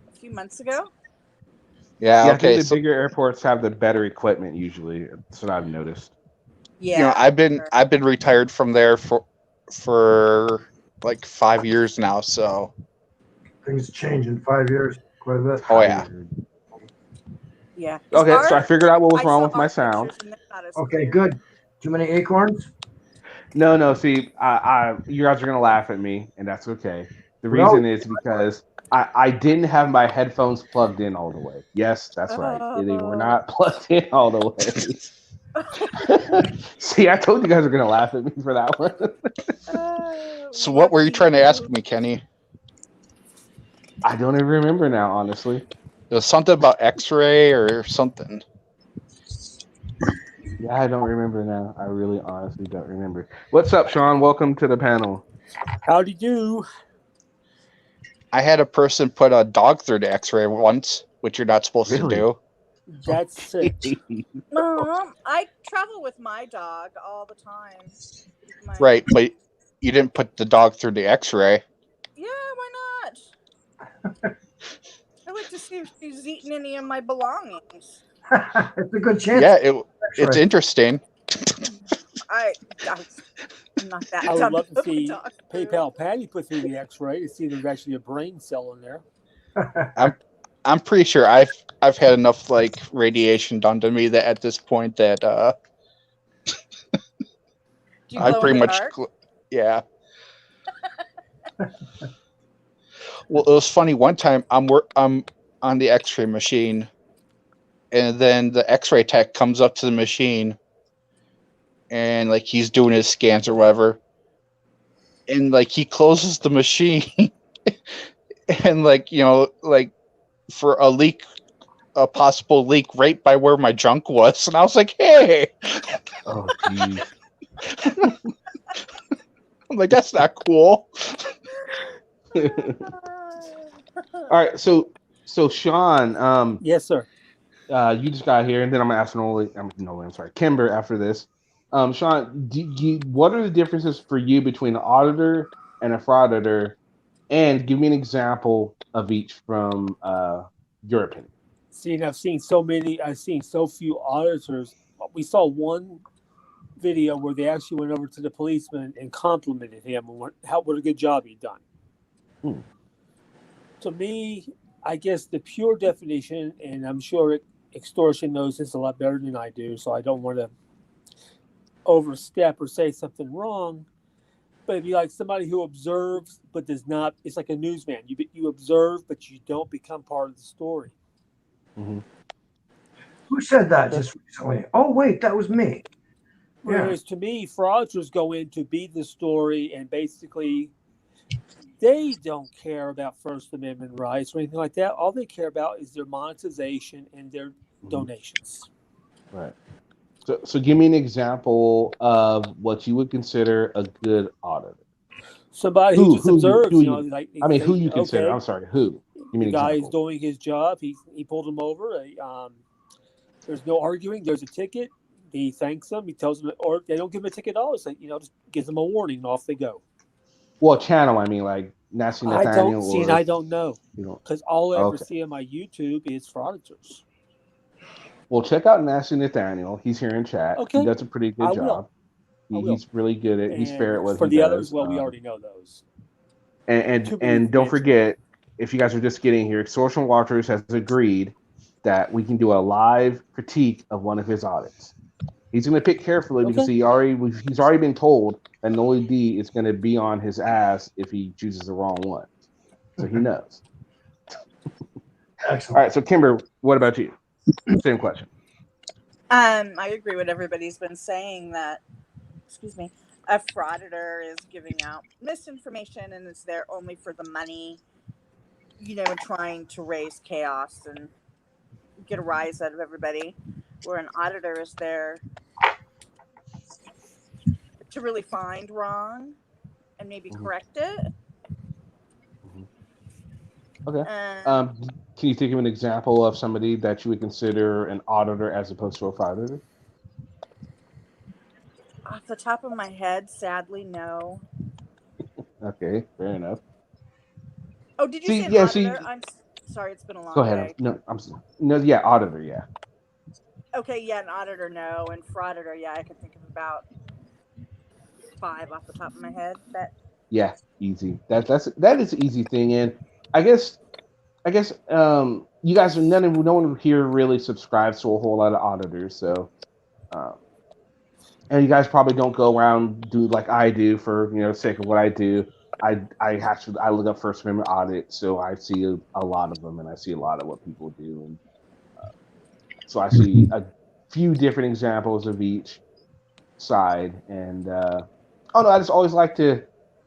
A few months ago? Yeah, I okay. think the bigger airports have the better equipment usually. That's what I've noticed. Yeah. You know, I've been retired from there for like 5 years now, so Things change in 5 years quite a bit. oh yeah. Yeah. Okay, so I figured out what was wrong with my sound. Okay, good. Too many acorns? No. See, you guys are gonna laugh at me, and that's okay. The reason is because I didn't have my headphones plugged in all the way. Yes, that's right. They were not plugged in all the way. See, I told you guys were gonna laugh at me for that one. So what were you trying to ask me, Kenny? I don't even remember now, honestly. It was something about X-ray or something. Yeah, I don't remember now. I really honestly don't remember. What's up, Sean? Welcome to the panel. Howdy do. I had a person put a dog through the X-ray once, which you're not supposed to do. That's sick. I travel with my dog all the time. Right, but you didn't put the dog through the X-ray. Yeah, why not? I like to see if she's eaten any of my belongings. It's a good chance. Yeah, it's interesting. I'm not that. I would love to see PayPal Patty put through the X-ray to see if there's actually a brain cell in there. I'm pretty sure I've had enough like radiation done to me that at this point that I pretty much yeah. Well, it was funny. One time I'm on the X-ray machine, and then the X-ray tech comes up to the machine, and like he's doing his scans or whatever, and like he closes the machine, and like like for a possible leak right by where my junk was, and I was like, hey. Oh, geez. I'm like, that's not cool. All right, so Sean, yes, sir. You just got here, and then I'm gonna ask Kimber after this. Sean, what are the differences for you between an auditor and a frauditor? And give me an example of each from your opinion. See, I've seen so few auditors. We saw one video where they actually went over to the policeman and complimented him on what a good job he'd done. To me, I guess the pure definition, and I'm sure Extortion knows this a lot better than I do, so I don't want to overstep or say something wrong. But it'd be like somebody who observes but does not. It's like a newsman. You observe, but you don't become part of the story. Mm-hmm. Who said that just recently? Oh, wait, that was me. Whereas to me, fraudsters go in to be the story, and basically they don't care about First Amendment rights or anything like that. All they care about is their monetization and their donations. Right. So give me an example of what you would consider a good auditor. Somebody who just observes, who who you consider? okay, I'm sorry, who? Give me the an guy is example. doing his job. He pulled him over. There's no arguing. There's a ticket. He thanks them. He tells them, or they don't give him a ticket at all. It's like, just gives them a warning and off they go. Well, channel, I mean, like Nasty Nathaniel. I don't know. Because all I ever Okay. see on my YouTube is frauditors. Well, check out Nasty Nathaniel. He's here in chat. Okay. He does a pretty good job. He's really good at. He's fair at what he does. For the others, well, we already know those. And don't forget, if you guys are just getting here, Extortion Watchers has agreed that we can do a live critique of one of his audits. He's going to pick carefully because he's already been told that Noli D is going to be on his ass if he chooses the wrong one. So he knows. Excellent. All right, so Kimber, what about you? Same question. I agree with everybody's been saying that, a frauditor is giving out misinformation and is there only for the money, trying to raise chaos and get a rise out of everybody, where an auditor is there to really find wrong and maybe correct it. Okay. Can you think of an example of somebody that you would consider an auditor as opposed to a frauditor? Off the top of my head, sadly, no. Okay, fair enough. Oh, did you say an auditor? I'm sorry, it's been a long day. Go ahead. Auditor, yeah. Okay, yeah, an auditor, no, and frauditor, yeah, I can think of about 5 off the top of my head. Yeah, easy. That is an easy thing, and I guess you guys are no one here really subscribes to a whole lot of auditors, so and you guys probably don't go around do like I do for sake of what I do. I look up First Amendment audit, so I see a lot of them, and I see a lot of what people do, and so I see a few different examples of each side, and I just always like to.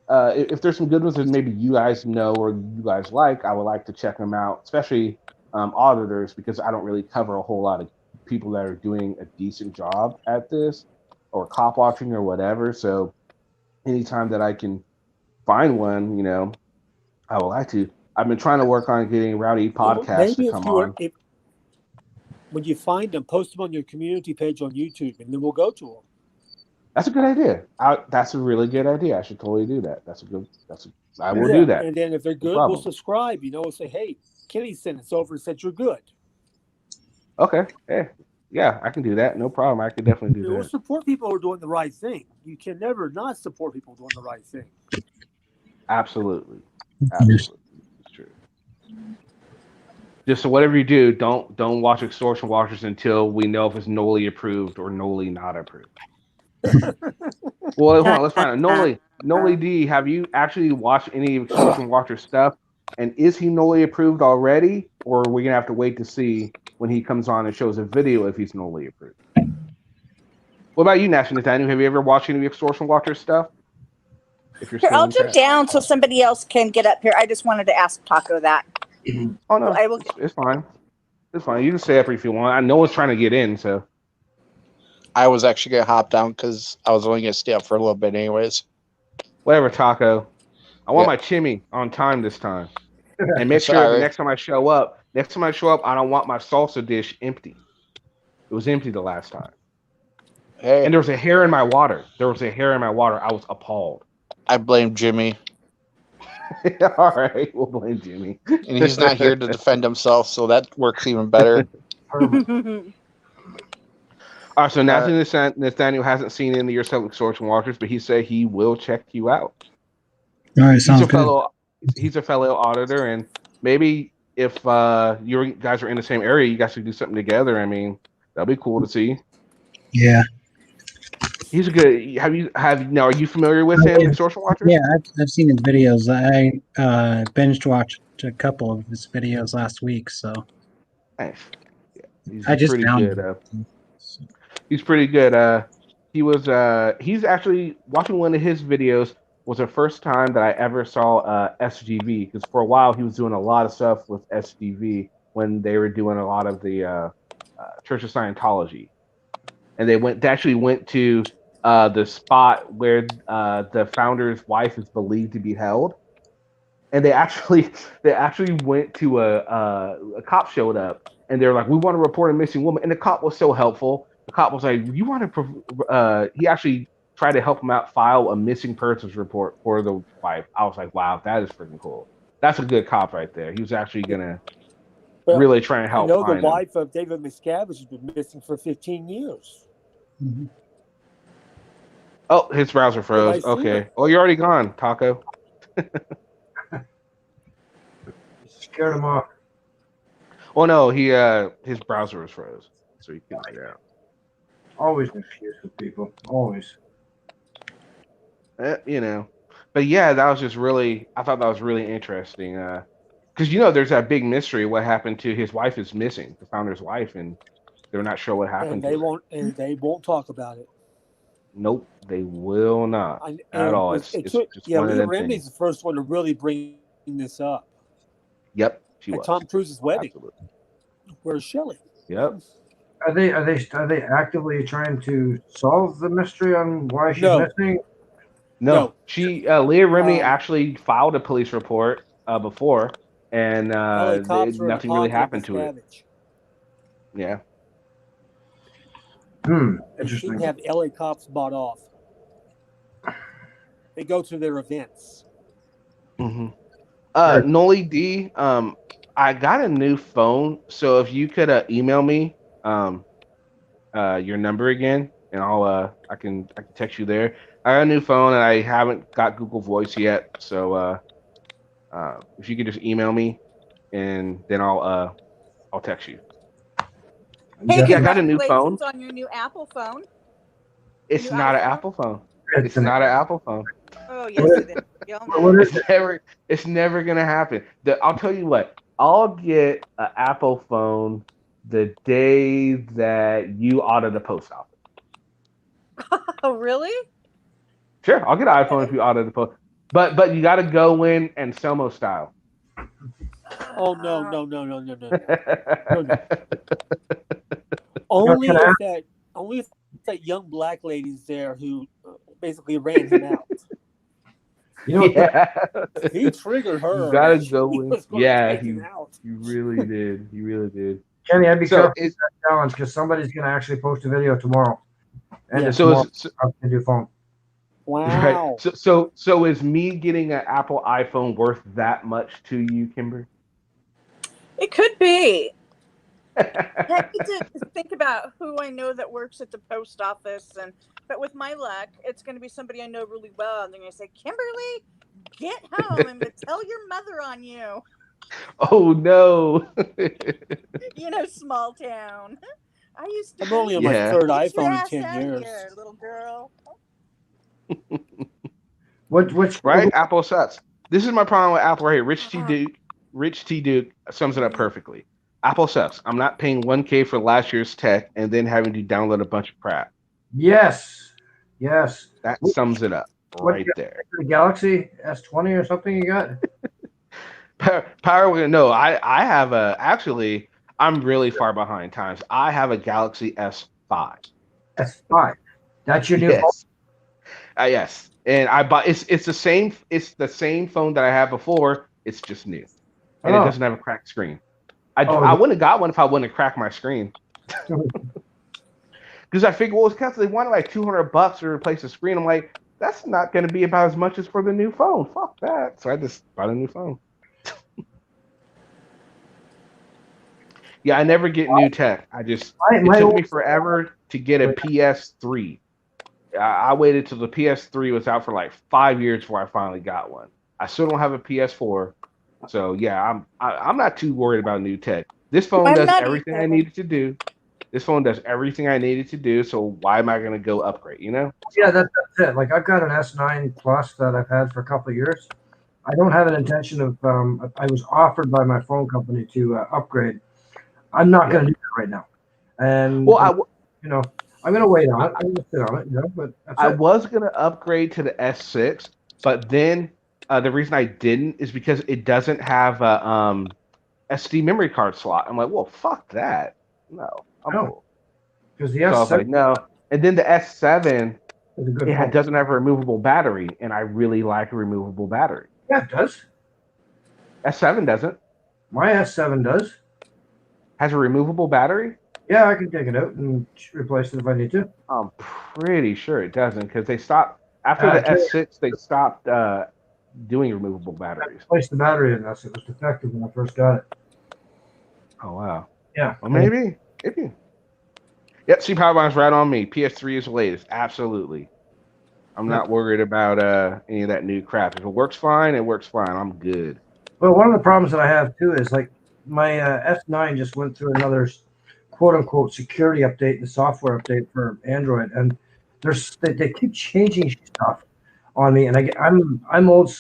If there's some good ones that maybe you guys know or you guys like, I would like to check them out, especially auditors, because I don't really cover a whole lot of people that are doing a decent job at this or cop watching or whatever. So anytime that I can find one, I would like to. I've been trying to work on getting Rowdy Podcast to come on. When you find them, post them on your community page on YouTube, and then we'll go to them. That's a good idea. That's a really good idea. I should totally do that. I will do that. And then if they're good, we'll subscribe. We'll say, hey, Kenny sent us over and said you're good. Okay. Yeah, I can do that. No problem. I can definitely do that. We'll support people who are doing the right thing. You can never not support people doing the right thing. Absolutely. It's true. Just so whatever you do, don't watch Extortion Watchers until we know if it's Noli approved or Noli not approved. Well, hold on, let's find out. Noli D, have you actually watched any Extortion Watcher stuff? And is he Noli approved already? Or are we going to have to wait to see when he comes on and shows a video if he's Noli approved? What about you, National Nathaniel? Have you ever watched any Extortion Watcher stuff? Here, I'll jump down so somebody else can get up here. I just wanted to ask Taco that. Oh, no, it's fine. It's fine. You can stay up if you want. I know one's trying to get in, so. I was actually going to hop down because I was only going to stay up for a little bit anyways. Whatever, Taco. I want my chimney on time this time. And make sure the next time I show up, I don't want my salsa dish empty. It was empty the last time. Hey. And there was a hair in my water. I was appalled. I blame Jimmy. All right, we'll blame Jimmy. And he's not here to defend himself, so that works even better. All right, so Nathaniel hasn't seen any of your Extortion Watchers, but he said he will check you out. All right, sounds good. He's a fellow auditor, and maybe if you guys are in the same area, you guys should do something together. I mean, that'd be cool to see. Yeah. He's a good. Now? Are you familiar with him, Social Watcher? Yeah, I've seen his videos. I binge watched a couple of his videos last week, so Nice. Yeah, he's I just pretty found good. him. He's pretty good. He's actually watching one of his videos was the first time that I ever saw SGV, because for a while he was doing a lot of stuff with SGV when they were doing a lot of the Church of Scientology, and they actually went to the spot where the founder's wife is believed to be held, and they actually went to a cop showed up, and they're like, we want to report a missing woman, and the cop was so helpful. The cop was like, you want to he actually tried to help him out file a missing persons report for the wife. I was like, wow, that is freaking cool. That's a good cop right there. He was actually gonna really try and help the find him. wife of David Miscavige has been missing for 15 years. Mhm. Oh, his browser froze. Okay. Oh, you're already gone, Taco. Scared him off. Oh no, his browser was froze, so he couldn't get out. Always an excuse with people. Always. But yeah, that was just really. I thought that was really interesting. Because there's that big mystery. What happened to his wife is missing, the founder's wife, and they're not sure what happened. And they won't talk about it. Nope, they will not at all. It's just one of them Remy's things. the first one to really bring this up. Yep, she At was. Tom Cruise's wedding. Absolutely. Where's Shelley? Yep. Are they actively trying to solve the mystery on why she's missing? No. She Leah Remini actually filed a police report before, and nothing really happened to it. Yeah. Interesting. They have LA cops bought off. They go to their events. Mm-hmm. Noli D, I got a new phone, so if you could email me your number again, and I can text you there. I got a new phone, and I haven't got Google Voice yet, so if you could just email me, and then I'll text you. Hey, yeah, I got a new phone. On your new Apple phone. It's not an Apple phone. It's not an Apple phone. Oh yes, it is. It's never gonna happen. I'll tell you what. I'll get an Apple phone the day that you audit the post office. Oh really? Sure, I'll get an iPhone if you audit the post. But you got to go in and Selmo style. Oh no. Only if that young black lady's there who basically ran him out. He triggered her. You gotta go in. Yeah, he really did. He really did. Kenny, I'd be careful with that challenge because somebody's going to actually post a video tomorrow. And so your phone. Wow. Right. So is me getting an Apple iPhone worth that much to you, Kimber? It could be. I need to think about who I know that works at the post office, but with my luck, it's going to be somebody I know really well, and they're going to say, "Kimberly, get home! I'm going to tell your mother on you." Oh no! Small town. I used to. I'm only on my third iPhone in 10 years. Here, little girl. Which right? Apple sucks. This is my problem with Apple right here. Rich T Duke sums it up perfectly. Apple sucks. I'm not paying $1K for last year's tech and then having to download a bunch of crap. Yes. That sums it up right there. The Galaxy S20 or something you got? No, I have actually, I'm really far behind times. I have a Galaxy S5. S5. That's your new phone? Yes. And I bought it's the same phone that I had before. It's just new. And it doesn't have a cracked screen. I wouldn't have got one if I wouldn't have cracked my screen. Because I figured, well, it's because they wanted like $200 to replace the screen. I'm like, that's not going to be about as much as for the new phone. Fuck that. So I just bought a new phone. Yeah, I never get new tech. It took me forever to get a PS3. I waited till the PS3 was out for like 5 years before I finally got one. I still don't have a PS4. So yeah, I'm not too worried about new tech. This phone does everything I needed to do. This phone does everything I needed to do. So why am I going to go upgrade? You know? Yeah, that's it. Like I've got an S9 Plus that I've had for a couple of years. I don't have an intention of. I was offered by my phone company to upgrade. I'm not going to do that right now. And Well, you know, I'm going to wait on it. I'm going to sit on it. You know, but that's I it. was going to upgrade to the S6, but then the reason I didn't is because it doesn't have a SD memory card slot. I'm like, well, fuck that. No, I'm No. cool. Because the So I was like, S7 no. And then the S7, is a good phone. doesn't have a removable battery, and I really like a removable battery. Yeah, it does. S7 doesn't. My S7 does. Has a removable battery? Yeah, I can take it out and replace it if I need to. I'm pretty sure it doesn't because they stopped after the S6. They stopped doing removable I batteries. replaced the battery in this. It was defective when I first got it. Oh wow. Yeah. Well, maybe. Yep. See, Powerbond's right on me. PS3 is the latest. Absolutely. I'm not worried about any of that new crap. If it works fine, it works fine. I'm good. Well, one of the problems that I have too is like my S9 just went through another quote unquote security update, the software update for Android, and they keep changing stuff on me, and I'm old.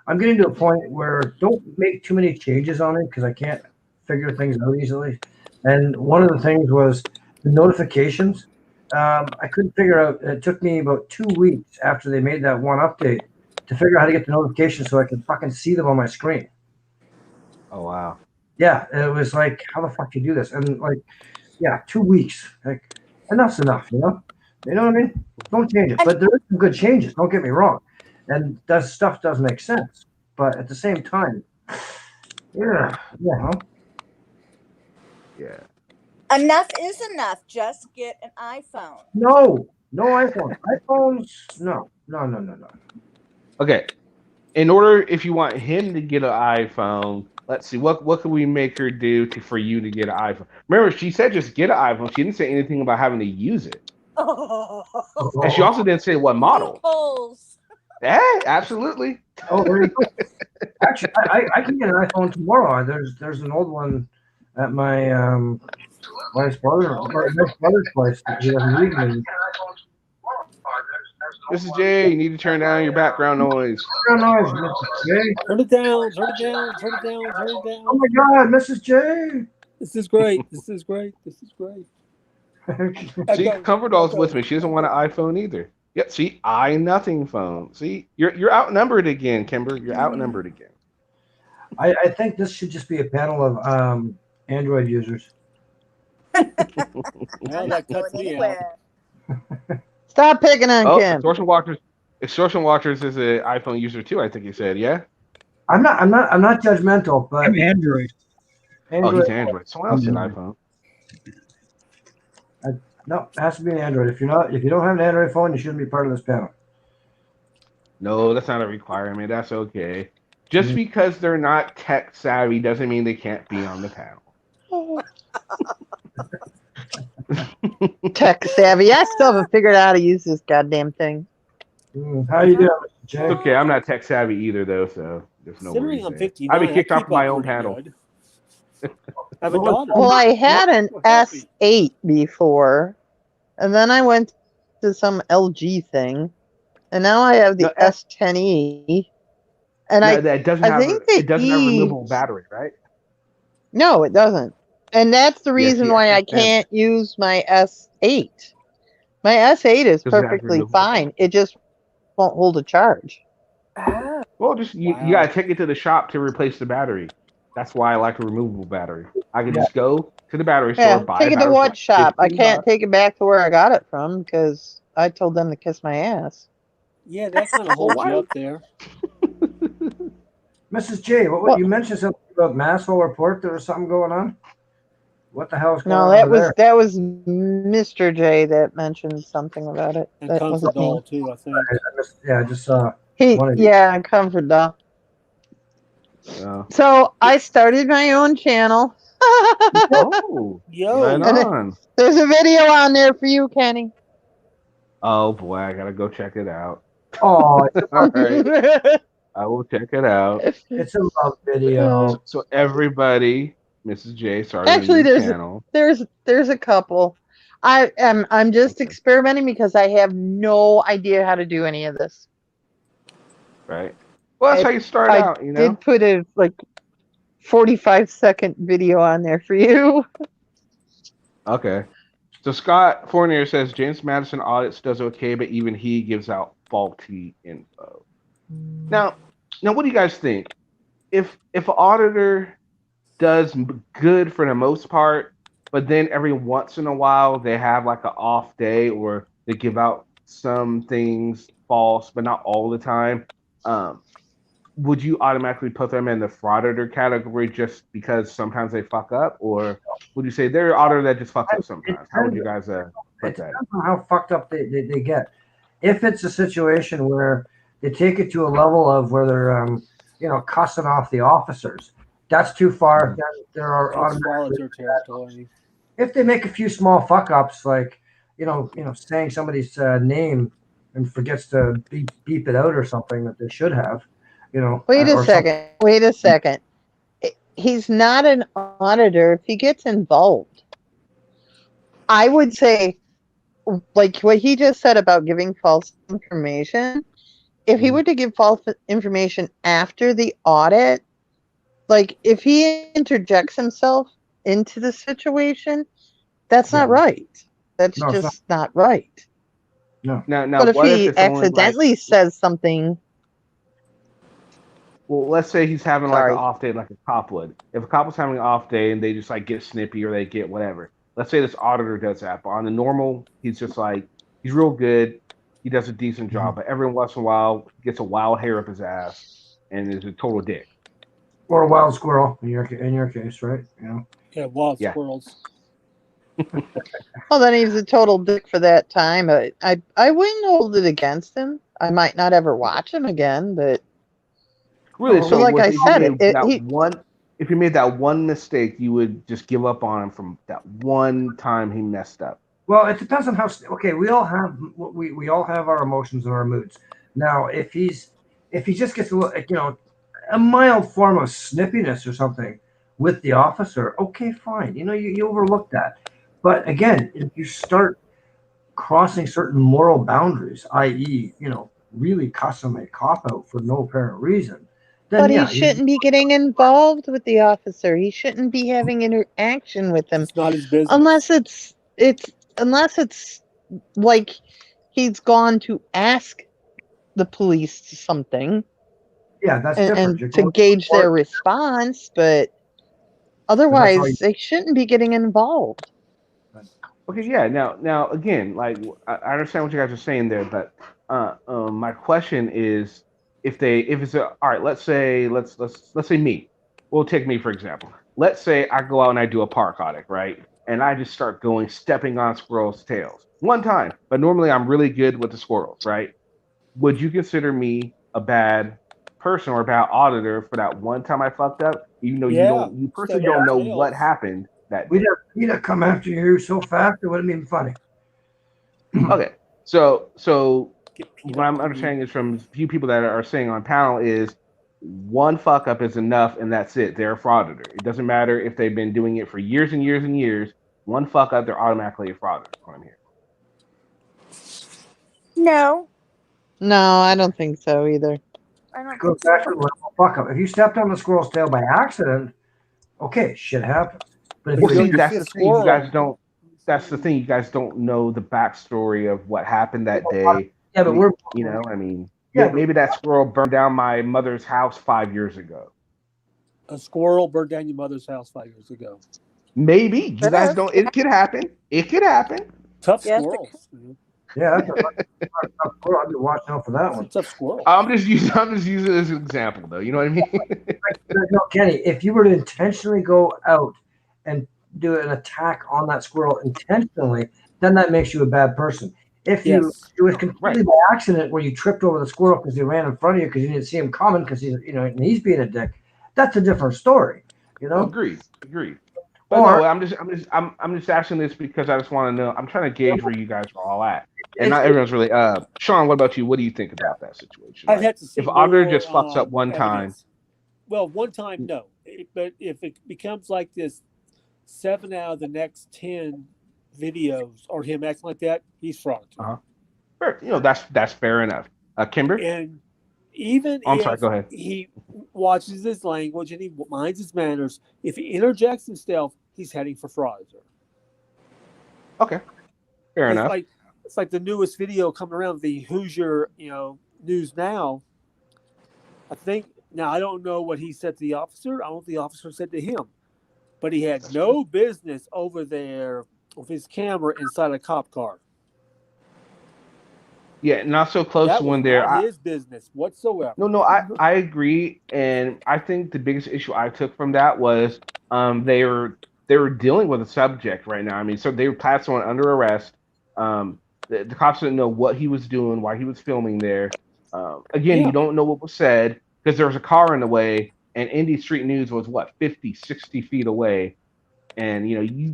I'm getting to a point where don't make too many changes on it because I can't figure things out easily. And one of the things was the notifications. I couldn't figure out. It took me about 2 weeks after they made that one update to figure out how to get the notifications so I could fucking see them on my screen. Oh wow. Yeah, it was like, how the fuck do you do this? And like, yeah, 2 weeks. Like, enough's enough, you know? You know what I mean? Don't change it. But there are some good changes, don't get me wrong. And that stuff does make sense. But at the same time, yeah. Enough is enough. Just get an iPhone. No iPhone. iPhones, no. Okay. In order, if you want him to get an iPhone, let's see, what can we make her do for you to get an iPhone? Remember, she said just get an iPhone. She didn't say anything about having to use it. And she also didn't say what model. Loopholes. Yeah, absolutely. Oh, there you go. Actually, I can get an iPhone tomorrow. There's an old one at my my brother's place. He doesn't use me. Mrs. J, you need to turn down your background noise. Background noise, Mrs. J. Turn it down. Turn it down. Turn it down. Turn it down. Oh my God, Mrs. J. This is great. This is great. This is great. See, Comfort Doll's with me. She doesn't want an iPhone either. Yep. See, nothing phone. See, you're outnumbered again, Kimber. You're outnumbered again. I think this should just be a panel of Android users. Now I'm that not cuts going me out. anywhere. Stop picking on Kim. Extortion Walkers is an iPhone user too. I think you said, yeah. I'm not judgmental, but I'm Android. Oh, he's Android. Someone else said iPhone. No, it has to be an Android. If you don't have an Android phone, you shouldn't be part of this panel. No, that's not a requirement. That's okay. Just because they're not tech savvy doesn't mean they can't be on the panel. Tech savvy. I still haven't figured out how to use this goddamn thing. How you doing, Mr. J? It's okay. I'm not tech savvy either, though, so there's no Considering worries I'm there. 59, I've been kicked I off keep my up own pretty panel. good. I have a daughter. Well, I had an S8 before, and then I went to some LG thing, and now I have the S10e. And That doesn't I have think it doesn't have a removable battery, right? No, it doesn't. And that's the reason see, why I S10. can't use my S8. My S8 is Does it have perfectly removable fine. It just won't hold a charge. Well, just you gotta take it to the shop to replace the battery. That's why I like a removable battery. I can just go to the battery store, Yeah, buy take a it to battery what for shop? I can't $15. take it back to where I got it from because I told them to kiss my ass. Yeah, that kind of holds you up there. Mrs. J, what you mentioned something about Masswell Report. There was something going on. What the hell is going No, on that was Mr. J that mentioned something about it. And That Comfort wasn't me. Doll, too, I think. I just saw. Comfort Doll. Oh. So I started my own channel. Oh, Yo. right on. There's a video on there for you, Kenny. Oh boy, I gotta go check it out. Oh, All right. I will check it out. It's a love video. So everybody, Mrs. J. Sorry to Actually, leave the there's channel. there's a couple. I'm just Okay. experimenting because I have no idea how to do any of this. Right. Well, that's how you start I out, you know. did put a 45-second video on there for you. Okay. So Scott Fournier says James Madison audits does okay, but even he gives out faulty info. Now, what do you guys think? If an auditor does good for the most part, but then every once in a while they have like an off day or they give out some things false, but not all the time. Would you automatically put them in the frauditor category just because sometimes they fuck up, or would you say they're an auditor that just fucks up sometimes? How would you guys put It that? depends on how fucked up they get. If it's a situation where they take it to a level of where they're cussing off the officers, that's too far. Then there are That's frauditor territory. if they make a few small fuck ups, like saying somebody's name and forgets to beep it out or something that they should have, Wait a or second. Wait a second. He's not an auditor if he gets involved. I would say, like what he just said about giving false information, if he were to give false information after the audit, like if he interjects himself into the situation, that's not right. That's No, it's just not right. No. Now, But if what if he it's only like, accidentally says something, well, let's say he's having like Sorry. an off day, like a cop would. If a cop was having an off day and they just like get snippy or they get whatever, let's say this auditor does that. But on the normal, he's just like, he's real good. He does a decent job, but every once in a while, he gets a wild hair up his ass and is a total dick. or a wild squirrel in your case, right? Yeah, wild Yeah. squirrels. well, then he's a total dick for that time. I wouldn't hold it against him. I might not ever watch him again, but Really, so like I if you said, made if you made that one mistake, you would just give up on him from that one time he messed up. Well, it depends on how. Okay, we all have we all have our emotions and our moods. Now, if he just gets a mild form of snippiness or something with the officer, okay, fine. You overlook that. But again, if you start crossing certain moral boundaries, i.e., really cussing a cop out for no apparent reason, then but he shouldn't be getting involved with the officer. He shouldn't be having interaction with him It's not his business. unless it's like he's gone to ask the police something. Yeah, that's and different. to gauge their response, but otherwise they shouldn't be getting involved. Okay, yeah. Now, again, like I understand what you guys are saying there, but my question is, if it's all right, let's say me. We'll take me for example. Let's say I go out and I do a park audit, right? And I just start stepping on squirrels' tails one time, but normally I'm really good with the squirrels, right? Would you consider me a bad person or a bad auditor for that one time I fucked up, even though you personally don't know what happened that day? We'd have come after you so fast it wouldn't even funny. Okay, so what I'm understanding is from a few people that are saying on panel is one fuck up is enough and that's it. They're a frauditor. It doesn't matter if they've been doing it for years and years and years. One fuck up, they're automatically a frauditor. What I'm hearing. No, I don't think so either. I don't Goes think so. back to the level fuck up. If you stepped on the squirrel's tail by accident, okay, shit happens. But if Well, you see, that's the thing. You guys don't. That's the thing. You guys don't know the backstory of what happened that day. Yeah, but maybe that squirrel burned down my mother's house 5 years ago. A squirrel burned down your mother's house 5 years ago. Maybe you guys don't. It could happen. It could happen. Tough squirrels. Yeah, that's a tough squirrel. I'd be watching out for that one. Tough squirrel. I'm just using it as an example, though. You know what I mean? No, Kenny, if you were to intentionally go out and do an attack on that squirrel intentionally, then that makes you a bad person. If it was completely by accident where you tripped over the squirrel because he ran in front of you because you didn't see him coming because and he's being a dick, that's a different story. Agreed. But no, I'm just asking this because I just want to know. I'm trying to gauge where you guys are all at, and not everyone's really. Sean, what about you? What do you think about that situation? I'd have to see if auditor just fucks up one time. Well, one time, no. but if it becomes like this, 7 out of the next 10 videos or him acting like that, he's fraudulent. Fair. That's fair enough. Kimber? And even I'm sorry, if go ahead. he watches his language and he minds his manners, if he interjects himself, he's heading for frauditor. Okay. Fair enough. It's like the newest video coming around, the Hoosier, News Now. I think now I don't know what he said to the officer. I don't know what the officer said to him, but he had no business over there with his camera inside a cop car. Yeah, not so close That to was when they're. not his business whatsoever. No, I agree, and I think the biggest issue I took from that was they were dealing with a subject right now. I mean, so they were placed on under arrest. The cops didn't know what he was doing, why he was filming there. Again, you don't know what was said because there was a car in the way, and Indy Street News was 50, 60 feet away, and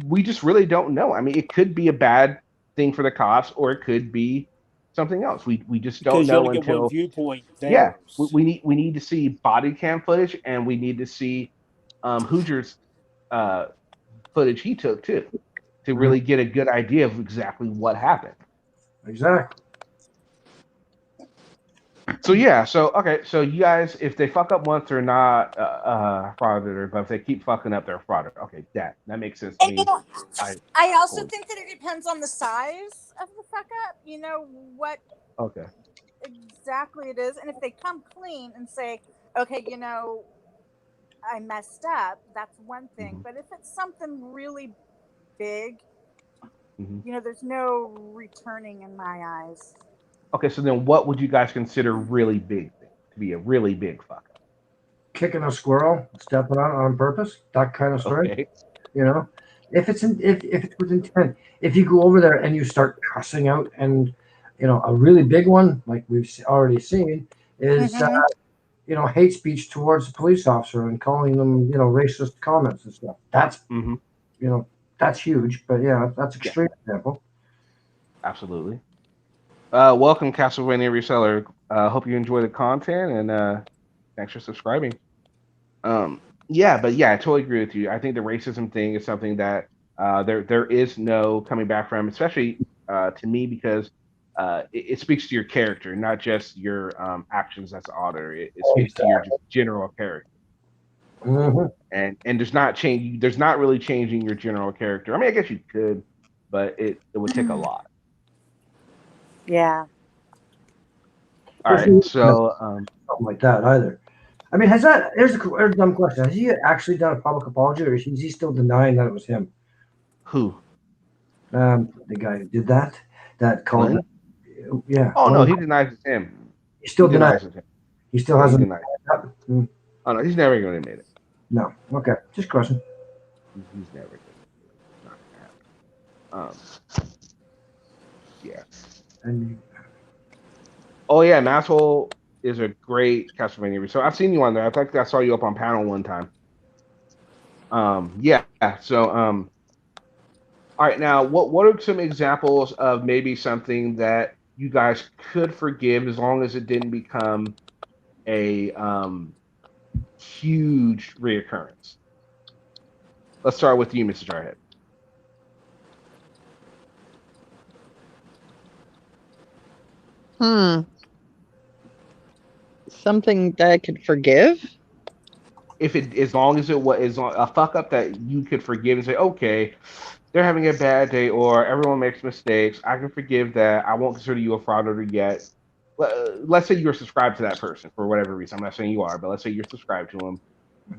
we just really don't know. I mean, it could be a bad thing for the cops, or it could be something else. We just don't know only until get one viewpoint. Yeah, we need to see body cam footage, and we need to see Hoosier's footage he took too, to really get a good idea of exactly what happened. Exactly. So okay, so you guys, if they fuck up once, they're not frauditor, but if they keep fucking up, they're frauditor. Okay, that makes sense to me. I also think that it depends on the size of the fuck up. What Okay. exactly it is, and if they come clean and say, okay, I messed up, that's one thing. Mm-hmm. But if it's something really big, Mm-hmm. there's no returning in my eyes. Okay, so then what would you guys consider really big to be a really big fuck up? Kicking a squirrel, stepping on purpose, that kind of story. Okay. If it's with intent, if you go over there and you start cussing out, and a really big one like we've already seen is hate speech towards the police officer and calling them racist comments and stuff. That's that's huge, but that's an extreme example. Absolutely. Welcome, Castlevania Reseller. Hope you enjoy the content, and thanks for subscribing. I totally agree with you. I think the racism thing is something that there is no coming back from, especially to me, because it speaks to your character, not just your actions as an auditor. It speaks to your general character. Mm-hmm. And there's not really changing your general character. I mean, I guess you could, but it would take a lot. Yeah. All right, so something like that either. I mean, here's a dumb question: has he actually done a public apology, or is he still denying that it was him? Who? The guy who did that called Glenn? Yeah. Oh no, he denies it's him. He still denies it. He still hasn't denied it. Oh no, he's never going to admit it. No. Okay, just question. He's never going to. Not gonna happen. Yeah. Oh yeah, Masshole is a great Castlevania. So I've seen you on there. I think I saw you up on panel one time. So all right, now what are some examples of maybe something that you guys could forgive as long as it didn't become a huge reoccurrence? Let's start with you, Mrs. Jarhead. Something that I could forgive? As long as it was a fuck up that you could forgive and say, okay, they're having a bad day, or everyone makes mistakes, I can forgive that. I won't consider you a frauditor yet. Let's say you're subscribed to that person for whatever reason. I'm not saying you are, but let's say you're subscribed to them.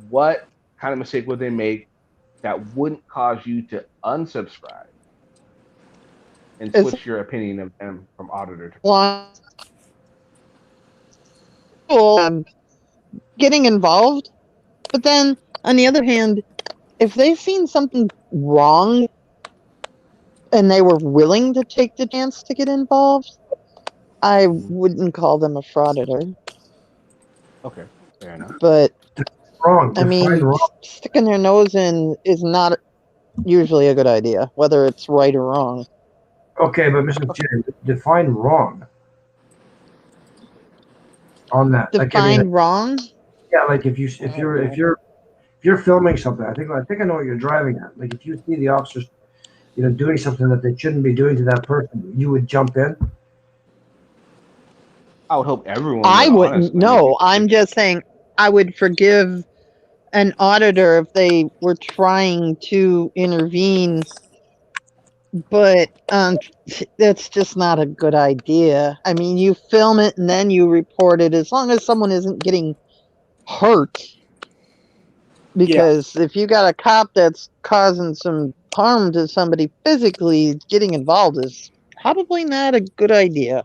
What kind of mistake would they make that wouldn't cause you to unsubscribe and switch your opinion of them from auditor to getting involved? But then, on the other hand, if they've seen something wrong and they were willing to take the chance to get involved, I wouldn't call them a frauditor. Okay, fair enough. But, wrong. I mean, sticking their nose in is not usually a good idea, whether it's right or wrong. Okay, but Mr. J, define wrong. On that. Define wrong? Yeah, like if you you're filming something, I think I know what you're driving at. Like if you see the officers, doing something that they shouldn't be doing to that person, you would jump in. I would hope everyone I would, wouldn't. honestly. No, I'm just saying I would forgive an auditor if they were trying to intervene, but that's just not a good idea. I mean, you film it and then you report it as long as someone isn't getting hurt. Because if you got a cop that's causing some harm to somebody physically, getting involved is probably not a good idea.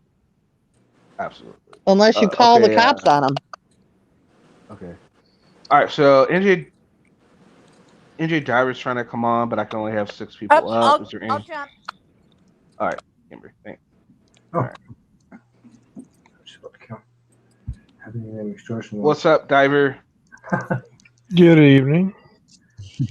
Absolutely. Unless you call the cops on them. Okay. All right. So NJ Driver's trying to come on, but I can only have 6 people up. Is there any? I'll jump. All right, Amber. Thanks. Oh. All right. Extortion. What's up, Diver? Good evening. All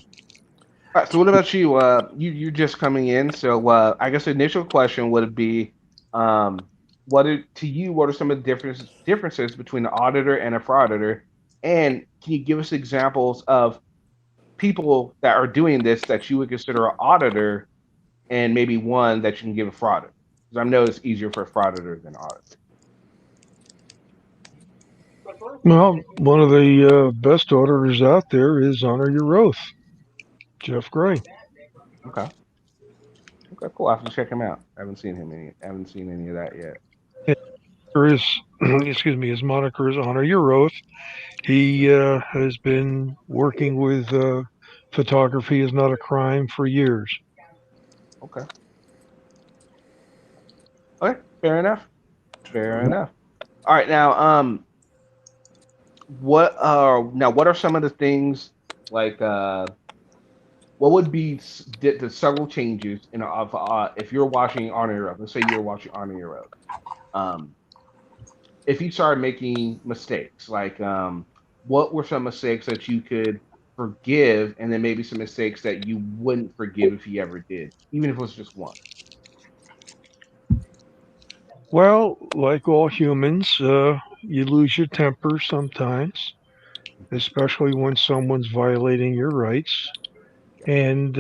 right. So what about you? You're just coming in. So I guess the initial question would be, what are some of the differences between an auditor and a frauditor? And can you give us examples of people that are doing this that you would consider an auditor, and maybe one that you can give a frauditor? Because I know it's easier for a frauditor than auditor. Well, one of the best auditors out there is Honor Your Oath, Jeff Gray. Okay. Okay, cool. I have to check him out. I haven't seen any of that yet. His moniker is Honor Your Oath. He has been working with photography is not a crime for years. Okay. Okay, fair enough. Fair enough. All right, now, what are some of the things like? What would be the several changes if you're watching Honor Your Oath? Let's say you're watching Honor Your Oath. If you started making mistakes, like what were some mistakes that you could forgive, and then maybe some mistakes that you wouldn't forgive if you ever did, even if it was just one? Well, like all humans, you lose your temper sometimes, especially when someone's violating your rights. And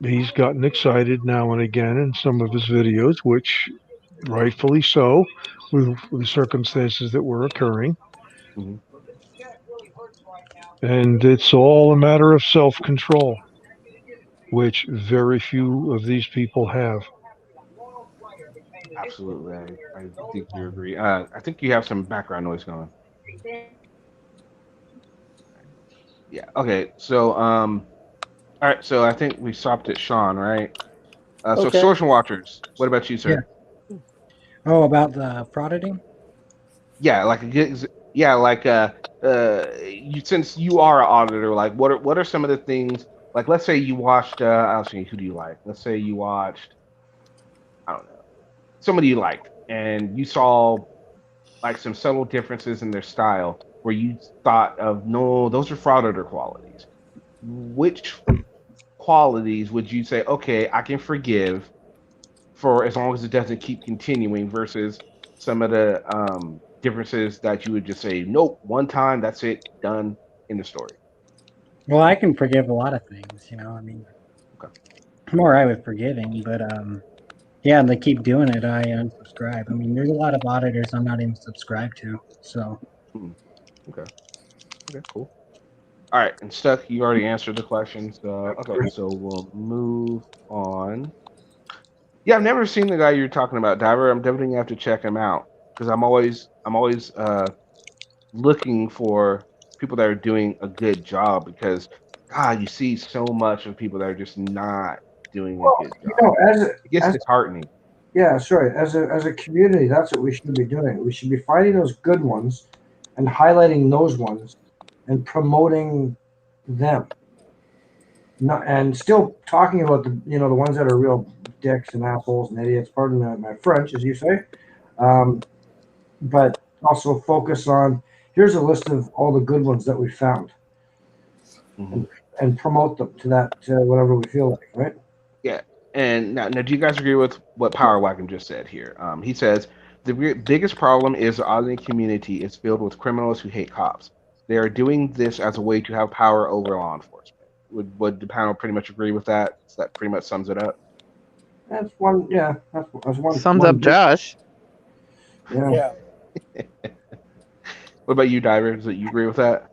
he's gotten excited now and again in some of his videos, which rightfully so, with the circumstances that were occurring. Mm-hmm. And it's all a matter of self-control, which very few of these people have. Absolutely, I think you agree. I think you have some background noise going. Yeah. Okay. So all right. So I think we stopped at Sean, right? So Okay. extortion watchers. What about you, sir? Oh, about the frauditing? Yeah, since you are an auditor, like what are some of the things, like let's say you watched I'll see, who do you like? Let's say you watched, I don't know, somebody you liked, and you saw like some subtle differences in their style where you thought of, no, those are frauditor qualities. Which qualities would you say, okay, I can forgive for as long as it doesn't keep continuing, versus some of the differences that you would just say, nope, one time, that's it, done in the story? Well, I can forgive a lot of things, I mean, Okay. I'm all right with forgiving, but yeah, and they keep doing it, I unsubscribe. I mean, there's a lot of auditors I'm not even subscribed to, so. Okay. Okay, cool. All right, and Stuck, you already answered the question, so okay, so we'll move on. Yeah, I've never seen the guy you're talking about, Diver. I'm definitely gonna have to check him out, because I'm always looking for people that are doing a good job, because God, you see so much of people that are just not doing a good job. It gets disheartening. Yeah, sorry. As a community, that's what we should be doing. We should be finding those good ones and highlighting those ones and promoting them. Not, and still talking about the ones that are real dicks and assholes and idiots. Pardon my French, as you say. But also focus on, here's a list of all the good ones that we found, and promote them to that whatever we feel like, right? Yeah. And now, do you guys agree with what Power Wagon just said here? He says the biggest problem is the auditing community is filled with criminals who hate cops. They are doing this as a way to have power over law enforcement. Would the panel pretty much agree with that? So that pretty much sums it up. That's one. Yeah, that's one. Sums one up Josh. Yeah. Yeah. What about you, Diver? Do you agree with that?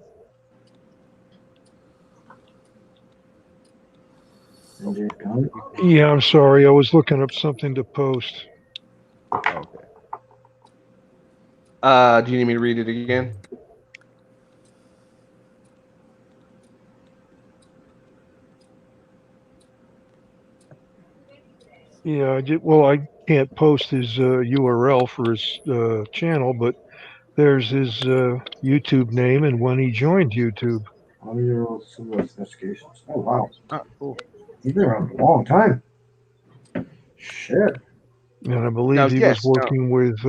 Yeah, I'm sorry. I was looking up something to post. Okay. Do you need me to read it again? Yeah, well, I can't post his URL for his channel, but there's his YouTube name and when he joined YouTube. Audio civil investigations. Oh wow, Oh, cool. he's been around a long time. Shit. And I believe Now, he was yes. working with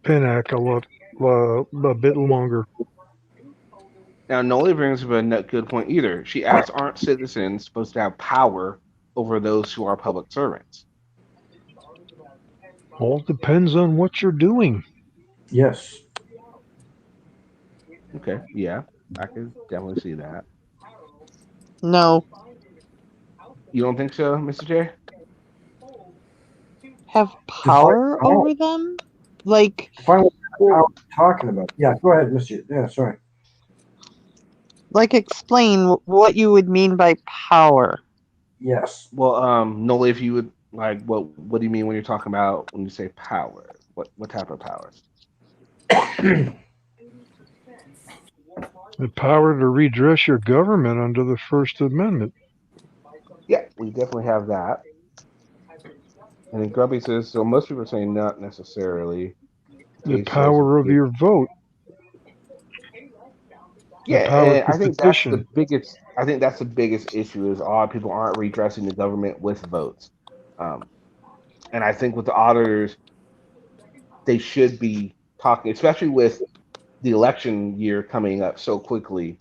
Pinac a bit longer. Now, Noli brings up a good point either. She asks, aren't citizens supposed to have power over those who are public servants? All depends on what you're doing. Yes. Okay, yeah, I could definitely see that. No. You don't think so, Mr. J? Have power over them? Like, Find what we're talking about. Yeah, go ahead, Mr. Yeah, sorry. like explain what you would mean by power. Yes. Well, Noli, if you would like, what do you mean when you're talking about when you say power? What type of power? The power to redress your government under the First Amendment. Yeah, we definitely have that. And then Grumpy says, so most people are saying not necessarily. The power of your vote. Yeah, and I think that's the biggest. I think that's the biggest issue is a lot of people aren't redressing the government with votes, and I think with the auditors, they should be talking, especially with the election year coming up so quickly.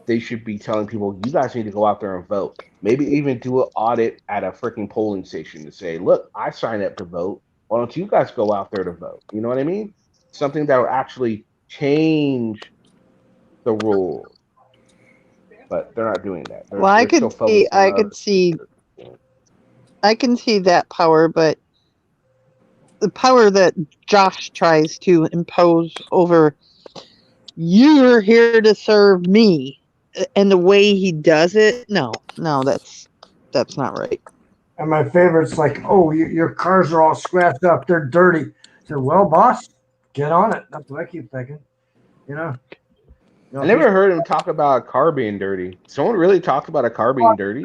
They should be telling people, you guys need to go out there and vote. Maybe even do an audit at a freaking polling station to say, look, I signed up to vote. Why don't you guys go out there to vote? You know what I mean? Something that will actually change the rules. But they're not doing that. Well, I can see that power, but the power that Josh tries to impose over you're here to serve me, and the way he does it, no, that's not right. And my favorite's like, oh, your cars are all scratched up, they're dirty. I said, well, boss, get on it. That's what I keep thinking. You know. I never heard him talk about a car being dirty. Someone really talked about a car being dirty?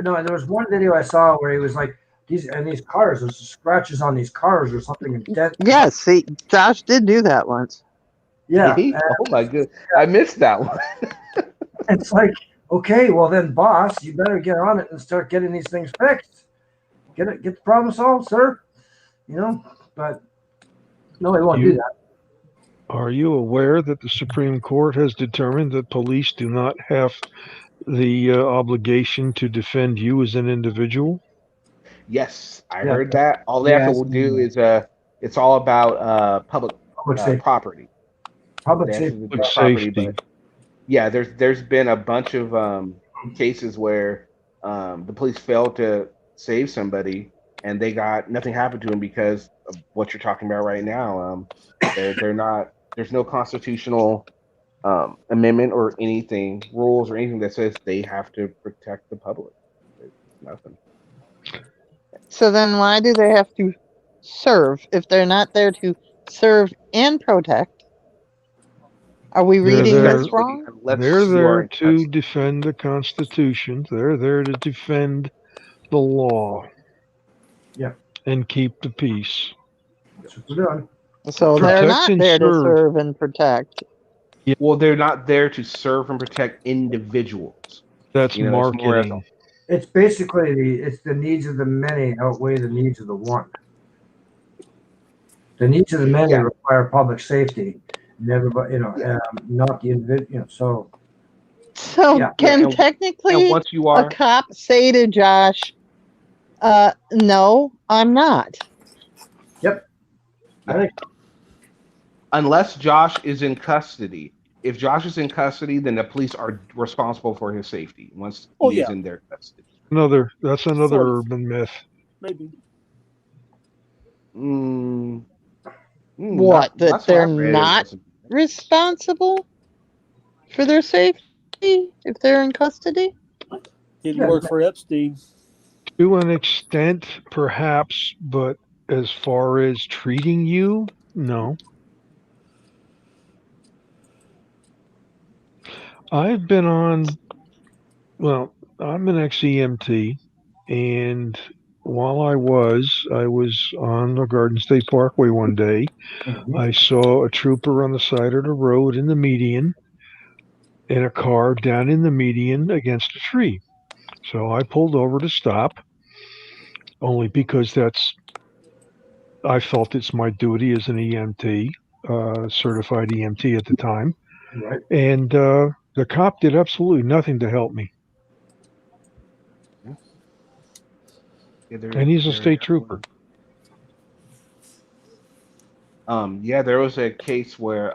No, there was one video I saw where he was like, these cars, there's scratches on these cars or something. Yes, see, Josh did do that once. Yeah. Oh my goodness. I missed that one. It's like, okay, well then, boss, you better get on it and start getting these things fixed. Get the problem solved, sir. You know, but no, he won't do that. Are you aware that the Supreme Court has determined that police do not have the obligation to defend you as an individual? Yes, I heard that. All they have to do is it's all about public property. Public safety. But yeah, there's been a bunch of cases where the police failed to save somebody and they got nothing happened to them because of what you're talking about right now. They're not. There's no constitutional amendment or anything, rules or anything that says they have to protect the public. There's nothing. So then why do they have to serve if they're not there to serve and protect? Are we reading this wrong? They're there to defend the Constitution. They're there to defend the law. Yeah. And keep the peace. That's what they're doing. So they're not there to serve and protect. Yeah. Well, they're not there to serve and protect individuals. That's marketing. It's basically the needs of the many outweigh the needs of the one. The needs of the many require public safety, and everybody, not the individual. So can technically once you are a cop say to Josh, "No, I'm not." Yep. I think unless Josh is in custody. if Josh is in custody, then the police are responsible for his safety once Oh he is yeah, in their custody. That's another Sort of. urban myth. maybe. What? Not That last one I they're read, it not wasn't. responsible for their safety if they're in custody? Didn't work for Epstein. To an extent, perhaps, but as far as treating you, no. I've been on, well, I'm an ex-EMT, and while I was on the Garden State Parkway one day. I saw a trooper on the side of the road in the median and a car down in the median against a tree. So I pulled over to stop, only because I felt it's my duty as an EMT, certified EMT at the time. Right. And the cop did absolutely nothing to help me. Yeah, And he's a they're state trooper. Yeah, there was a case where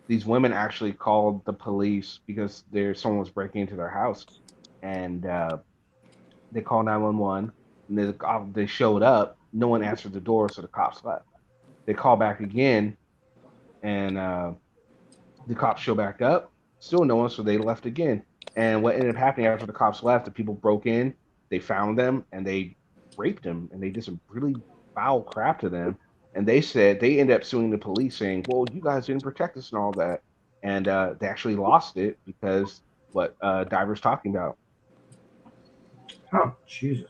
these women actually called the police because someone was breaking into their house, and they called 911. And they showed up. No one answered the door, so the cops left. They call back again, and the cops show back up. Still no one, so they left again. And what ended up happening after the cops left, the people broke in, they found them, and they raped them, and they did some really foul crap to them. And they said they ended up suing the police, saying, "Well, you guys didn't protect us and all that." And they actually lost it because what Diver's talking about. Oh, Jesus.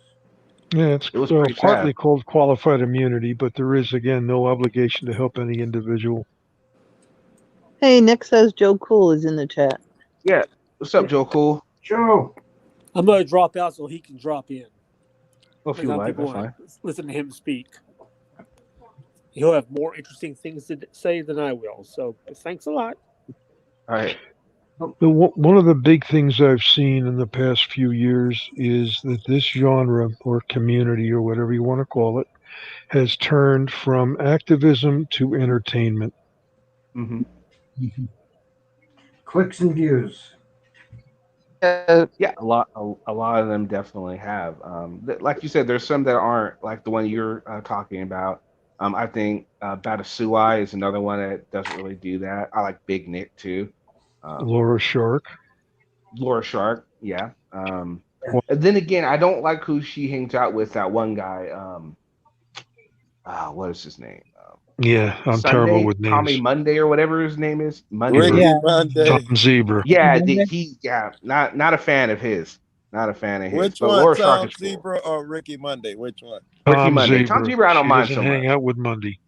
Yeah, It was pretty partly sad. called qualified immunity, but there is, again, no obligation to help any individual. Hey, Nick says Joe Cool is in the chat. Yeah. What's up, Joe Cool? Joe. I'm gonna drop out so he can drop in. Well, if you like, People that's fine. listen to him speak. He'll have more interesting things to say than I will. So thanks a lot. All right. One of the big things I've seen in the past few years is that this genre or community or whatever you want to call it has turned from activism to entertainment. Mm-hmm. Clicks and views. Yeah, a lot of them definitely have. Like you said, there's some that aren't like the one you're talking about. I think Batasuai is another one that doesn't really do that. I like Big Nick too. Laura Shark. Laura Shark, yeah. And then again, I don't like who she hangs out with. That one guy. What is his name? Yeah, I'm Sunday, terrible with names. Tommy Monday or whatever his name is. Monday. Ricky Monday. Tom Zebra. Yeah, not a fan of his. Not a fan of his. Which but one, Laura Shark Tom is cool. Zebra or Ricky Monday? Which one? Ricky Monday. Tom Zebra, I don't she mind doesn't so hang much. out with Monday.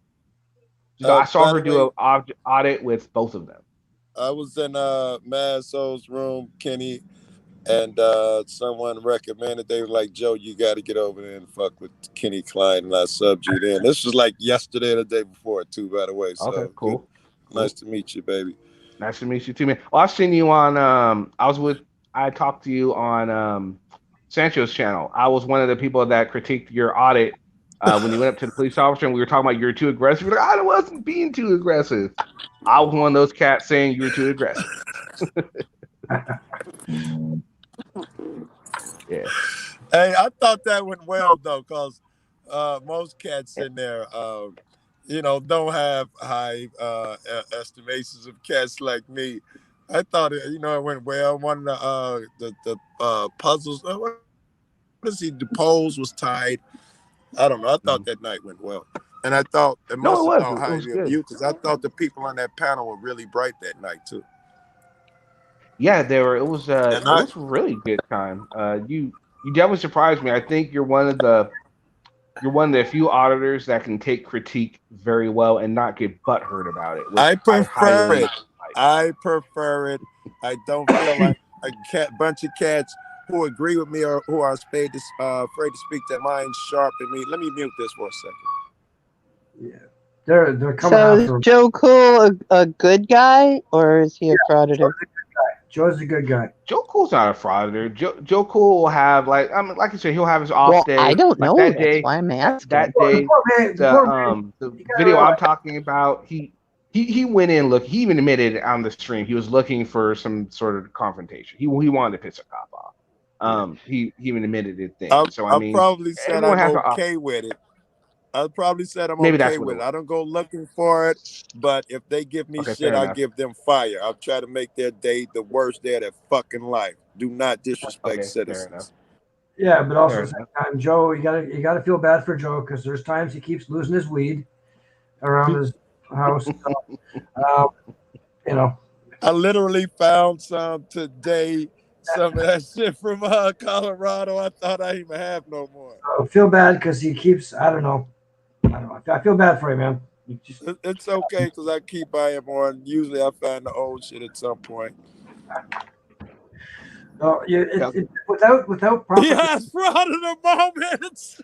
I saw by her the do way, an audit with both of them. I was in Mad Soul's room, Kenny, and someone recommended. They were like, "Joe, you got to get over there and fuck with Kenny Klein," and I subbed you then. This was like yesterday or the day before too, by the way. So Okay, cool. Nice to meet you, baby. Nice to meet you too, man. Well, I've seen you on. I talked to you on Sancho's channel. I was one of the people that critiqued your audit when you went up to the police officer and we were talking about you're too aggressive. You're like, I wasn't being too aggressive. I was one of those cats saying you were too aggressive. Yeah. Hey, I thought that went well though, because most cats in there, don't have high estimations of cats like me. I thought it went well. One of the puzzles, what is he? The polls was tied. I don't know. I thought that night went well, and I thought it must have thought highly of you because I thought the people on that panel were really bright that night too. Yeah, they were. It was a really good time. You definitely surprised me. I think you're one of the few auditors that can take critique very well and not get butthurt about it. I prefer it. I prefer it. I don't feel like a bunch of cats who agree with me or who are afraid to speak their minds sharp at me. Let me mute this for a second. Yeah, they're coming after him. So is Joe Cool a good guy or is he a frauditor? Joe's a good guy. Joe Cool's not a frauditor. Joe Cool will have like you said, he'll have his off day. I don't know. That That's day, why I'm asking. that day, the video I'm talking about, he he went in look. He even admitted on the stream he was looking for some sort of confrontation. He wanted to piss a cop off. He even admitted it then. So I I mean, probably said everyone I'm has to. okay with it. I probably said I'm Maybe that's okay what it with it. was. I don't go looking for it, but if they give me Okay, shit, fair I enough. give them fire. I'll try to make their day the worst day of their fucking life. Do not disrespect Okay, fair enough. citizens. Yeah, but also Fair at the enough. same time, Joe, you gotta feel bad for Joe because there's times he keeps losing his weed around his house. Um, you know, I literally found some today. Some of that shit from Colorado. I thought I didn't even have no more. feel bad because he keeps. I don't know. I don't know. I feel bad for him, man. You just, It's okay because I keep buying more, and usually I find the old shit at some point. no, Yeah. without proper. Yes, fraud of the moments.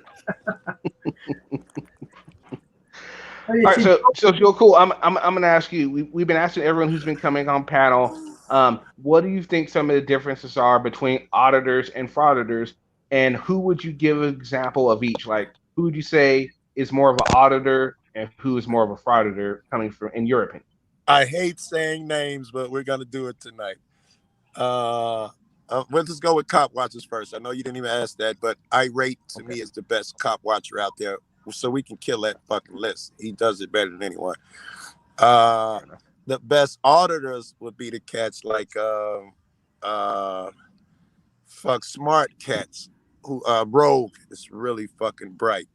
You All right, see, so Joe, cool. I'm gonna ask you. We've been asking everyone who's been coming on panel. What do you think some of the differences are between auditors and frauditors, and who would you give an example of each? Like, who would you say is more of an auditor, and who is more of a frauditor coming from, in your opinion? I hate saying names, but we're gonna do it tonight. Uh, let's just go with cop watchers first. I know you didn't even ask that, but Irate to Okay, me is the best cop watcher out there. So we can kill that fucking list. He does it better than anyone. Uh, fair enough. the best auditors would be the cats like uh, fuck smart cats who Rogue is really fucking bright.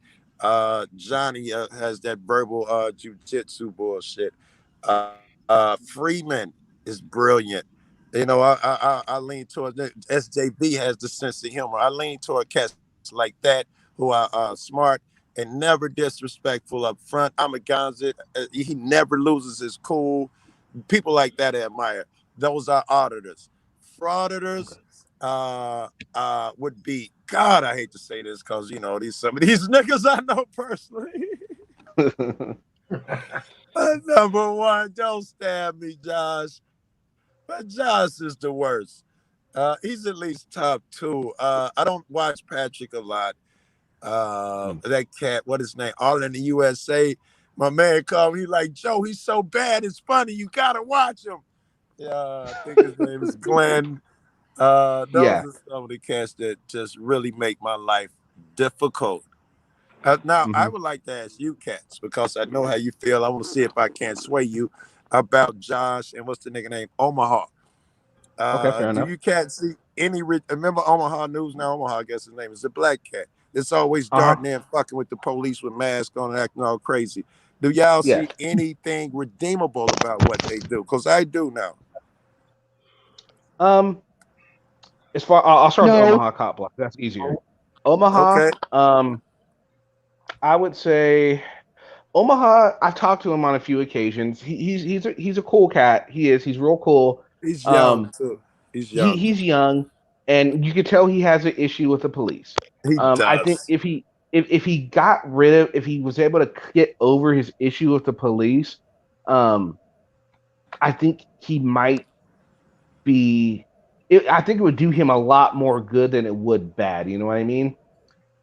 Johnny has that verbal jujitsu bullshit. Freeman is brilliant. You know, I lean towards that. SJV has the sense of humor. I lean toward cats like that who are smart and never disrespectful up front. I'm a Gonzit. He never loses his cool. People like that I admire. Those are auditors. Frauditors would be, God, I hate to say this because you know these some of these niggas I know personally. Number one, don't stab me, Josh. But Josh is the worst. He's at least top two. I don't watch Patrick a lot. That cat, what his name? All in the USA. My man called me. He like, Joe, he's so bad. It's funny. You gotta watch him. Yeah, I think his name is Glenn. Those Yeah. are some of the cats that just really make my life difficult. Now, I Hmm. would like to ask you, cats, because I know how you feel. I want to see if I can sway you about Josh and what's the nigga name? Omaha. Okay, fair Do enough. you cats see any? Remember Omaha News now? Omaha, I guess his name is the black cat. It's always Uh huh. darting in, fucking with the police with masks on and acting all crazy. Do y'all Yes. see anything redeemable about what they do? Because I do now. Um, as far I'll start with the No. Omaha cop block. That's easier. Omaha. Okay. I would say Omaha. I've talked to him on a few occasions. He's a cool cat. He is. He's real cool. He's young Um, too. He's young. he's young, and you could tell he has an issue with the police. He I think does. if he got rid of if he was able to get over his issue with the police, um, I think he might be. I think it would do him a lot more good than it would bad. You know what I mean?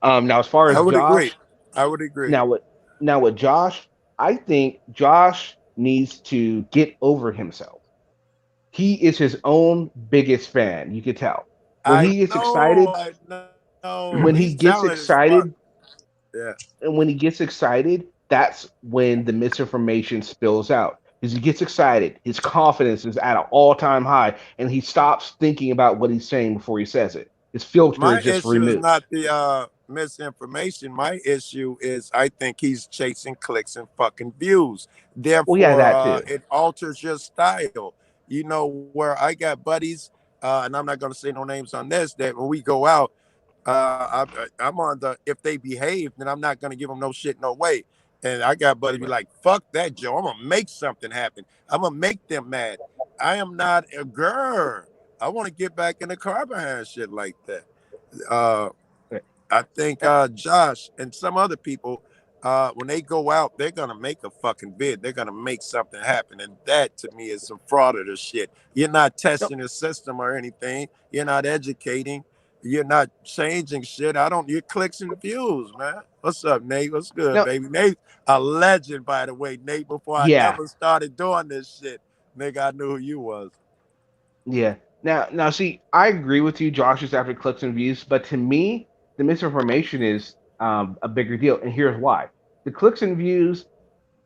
Now as far I as would agree. Josh, I would agree. now with now with Josh, I think Josh needs to get over himself. He is his own biggest fan. You could tell when I he gets know. excited. I know. When He's he gets talented as fuck. excited, Yeah. and when he gets excited, that's when the misinformation spills out. Because he gets excited, his confidence is at an all-time high, and he stops thinking about what he's saying before he says it. His filter My is just issue is removed. not the misinformation. My issue is I think he's chasing clicks and fucking views. Well, yeah, Therefore, that too. it alters your style. You know, where I got buddies, and I'm not going to say no names on this, that when we go out, I'm on the if they behave, then I'm not going to give them no shit, no way. And I got buddies be Right. like, fuck that, Joe. I'm going to make something happen. I'm going to make them mad. I am not a girl. I want to get back in the car behind shit like that. Uh, Right. I think Josh and some other people, when they go out, they're gonna make a fucking bid. They're gonna make something happen, and that to me is some fraud of the shit. You're not Nope. testing the system or anything. You're not educating. you're not changing shit. I don't. You're clicks and views, man. What's up, Nate? What's good, No, baby? Nate, a legend, by the way. Nate, before I yeah, ever started doing this shit, nigga, I knew who you was. yeah. Now, see, I agree with you. Josh is after clicks and views, but to me, the misinformation is a bigger deal, and here's why: the clicks and views,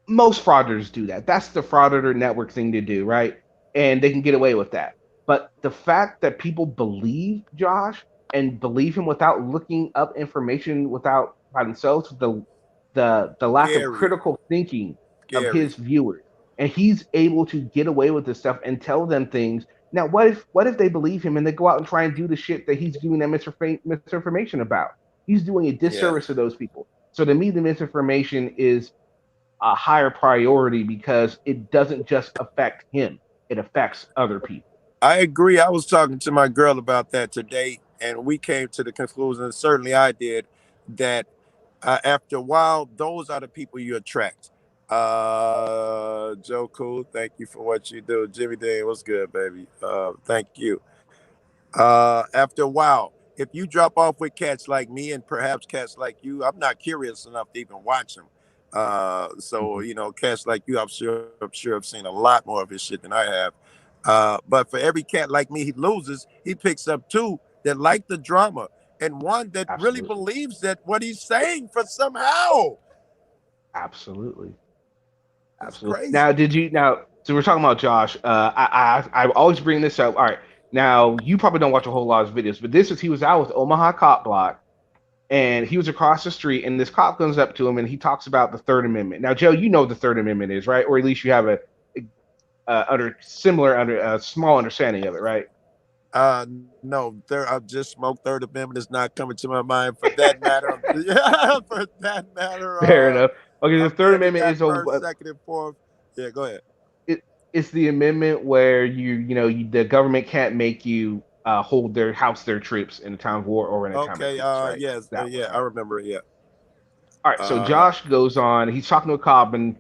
most frauditors do that. That's the frauditor network thing to do, right? And they can get away with that. But the fact that people believe Josh and believe him without looking up information without by themselves, the lack of Scary, critical thinking of scary. his viewers, and he's able to get away with this stuff and tell them things. Now, what if they believe him and they go out and try and do the shit that he's giving them misinformation about? He's doing a Yeah, disservice to those people. So to me, the misinformation is a higher priority because it doesn't just affect him; it affects other people. I agree. I was talking to my girl about that today, and we came to the conclusion, and certainly I did, that after a while, those are the people you attract. Joe Cool, thank you for what you do. Jimmy Dean, what's good, baby? Thank you. After a while, if you drop off with cats like me and perhaps cats like you, I'm not curious enough to even watch them. So Mhm. you know, cats like you, I'm sure I've seen a lot more of his shit than I have. But for every cat like me, he loses. He picks up two that like the drama and one that really Absolutely, believes that what he's saying for somehow. absolutely, It's absolutely. crazy. Now, did you now? So we're talking about Josh. I always bring this up. All right. Now you probably don't watch a whole lot of videos, but this is he was out with Omaha Cop Block, and he was across the street, and this cop comes up to him, and he talks about the Third Amendment. Now, Joe, you know what the Third Amendment is, right? Or at least you have a small understanding of it, right? No, I've just smoked. Third Amendment is not coming to my mind. For that matter, yeah, for that matter, Fair enough. Okay, I the Third barely Amendment got is first, second, and fourth. Yeah, go ahead. it's the amendment where the government can't make you hold their troops in a time of war or in a time of Okay. peace, right? Yes. That one, Yeah, I right? remember it. Yeah. All right. So Uh. Josh goes on. He's talking to a cop, and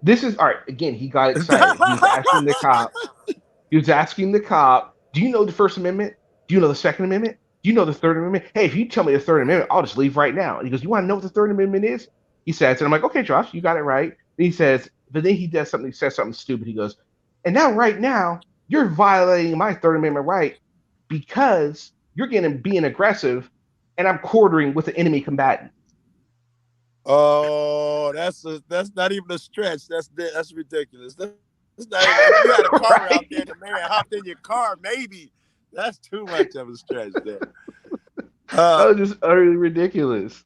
this is all right. Again, he got excited. He was asking the cop, "Do you know the First Amendment? Do you know the Second Amendment? Do you know the Third Amendment? Hey, if you tell me the Third Amendment, I'll just leave right now." And he goes, "You want to know what the Third Amendment is?" He says, and I'm like, "Okay, Josh, you got it right." And he says, but then he does something. He says something stupid. He goes, "And now, right now, you're violating my Third Amendment right because you're getting being aggressive, and I'm quartering with the enemy combatant." Oh, that's not even a stretch. That's ridiculous. That's not even, if you had a car out there Right? and the man hopped in your car, maybe that's too much of a stretch there. That Uh. was just utterly ridiculous.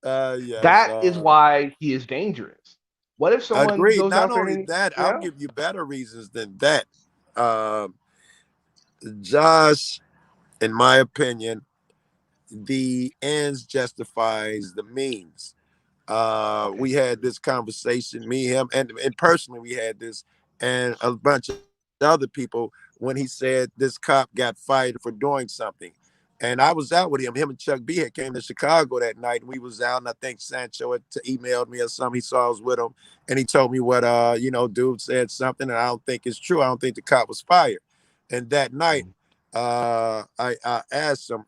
Yes. That is why he is dangerous. What if someone Agreed. goes Not out there only and that, I'll give you better reasons than that. Um, Josh, in my opinion, the ends justifies the means. okay, We had this conversation, me, him, and personally, we had this, and a bunch of other people when he said this cop got fired for doing something. And I was out with him. Him and Chuck B had came to Chicago that night, and we was out. And I think Sancho had emailed me or something. He saw I was with him, and he told me what dude said something, and I don't think it's true. I don't think the cop was fired. And that night, I asked him,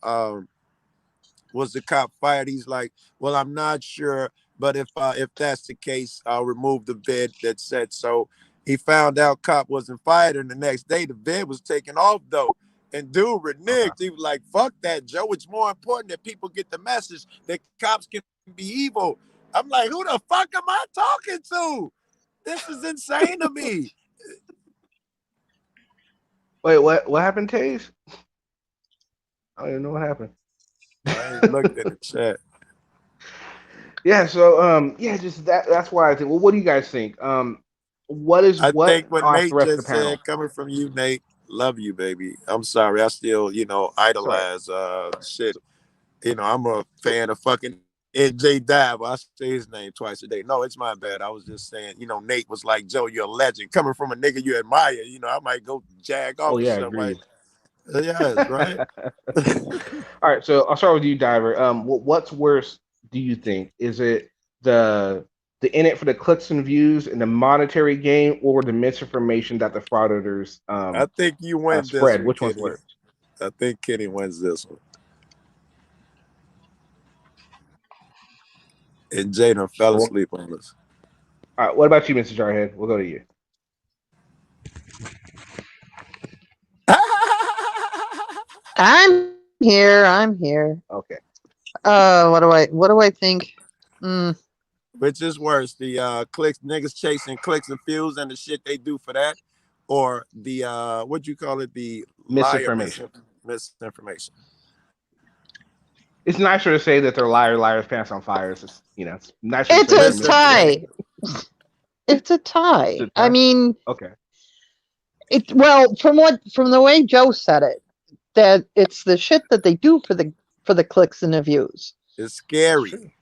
was the cop fired? He's like, well, I'm not sure, but if that's the case, I'll remove the vid that said so. He found out cop wasn't fired, and the next day the vid was taken off though. And dude okay. reneged. He was like, "Fuck that, Joe. It's more important that people get the message that cops can be evil." I'm like, "Who the fuck am I talking to? This is insane to me." Wait, what happened, Taze? I don't even know what happened. I ain't looked in the chat. Yeah, so yeah, just that's why I think. Well, what do you guys think? What is I what think what off the Nate rest of the just panel? said, coming from you, Nate, love you, baby. I'm sorry. I still, Sorry. idolize shit. I'm a fan of fucking NJ Dive. I say his name twice a day. No, it's my bad. I was just saying, Nate was like, Joe, you're a legend. Coming from a nigga you admire, I might go jag Oh off or yeah, something like, agreed. yes, right? All right, so I'll start with you, Diver. What's worse? Do you think is it the in it for the clicks and views and the monetary gain, or the misinformation that the frauditors I think you win this spread? one, Which one's Kenny. worse? I think Kenny wins this one. And Jada fell asleep on us. All right, what about you, Mr. Jarhead? We'll go to you. I'm here. I'm here. Okay. What do I think? Which is worse, the clicks, niggas chasing clicks and views and the shit they do for that, or the what you call it, the Misinformation. Misinformation. It's nicer to say that they're liars, pants on fires. It's, it's nicer. It's to a say tie. It's a tie. It's a tie? I mean, Okay. From the way Joe said it, that it's the shit that they do for the clicks and the views. It's scary.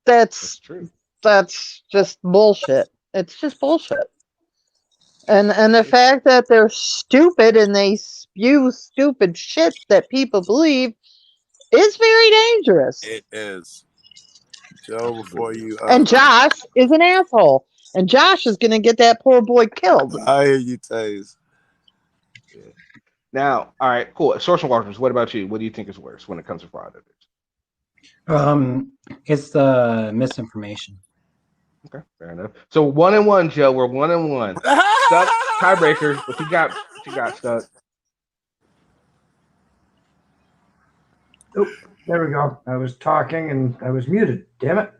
That's true. That's just bullshit. It's just bullshit. And the fact that they're stupid and they spew stupid shit that people believe is very dangerous. It is. Joe, before you and Josh is an asshole. And Josh is gonna get that poor boy killed. I hear you, Taze. Yeah. Now, all right, cool. Social workers, what about you? What do you think is worse when it comes to fraud? It's the misinformation. Okay, fair enough. So 1-1, Joe. We're 1-1. Stuck tiebreaker. What you got, Stuck? Oh, there we go. I was talking and I was muted. Damn it.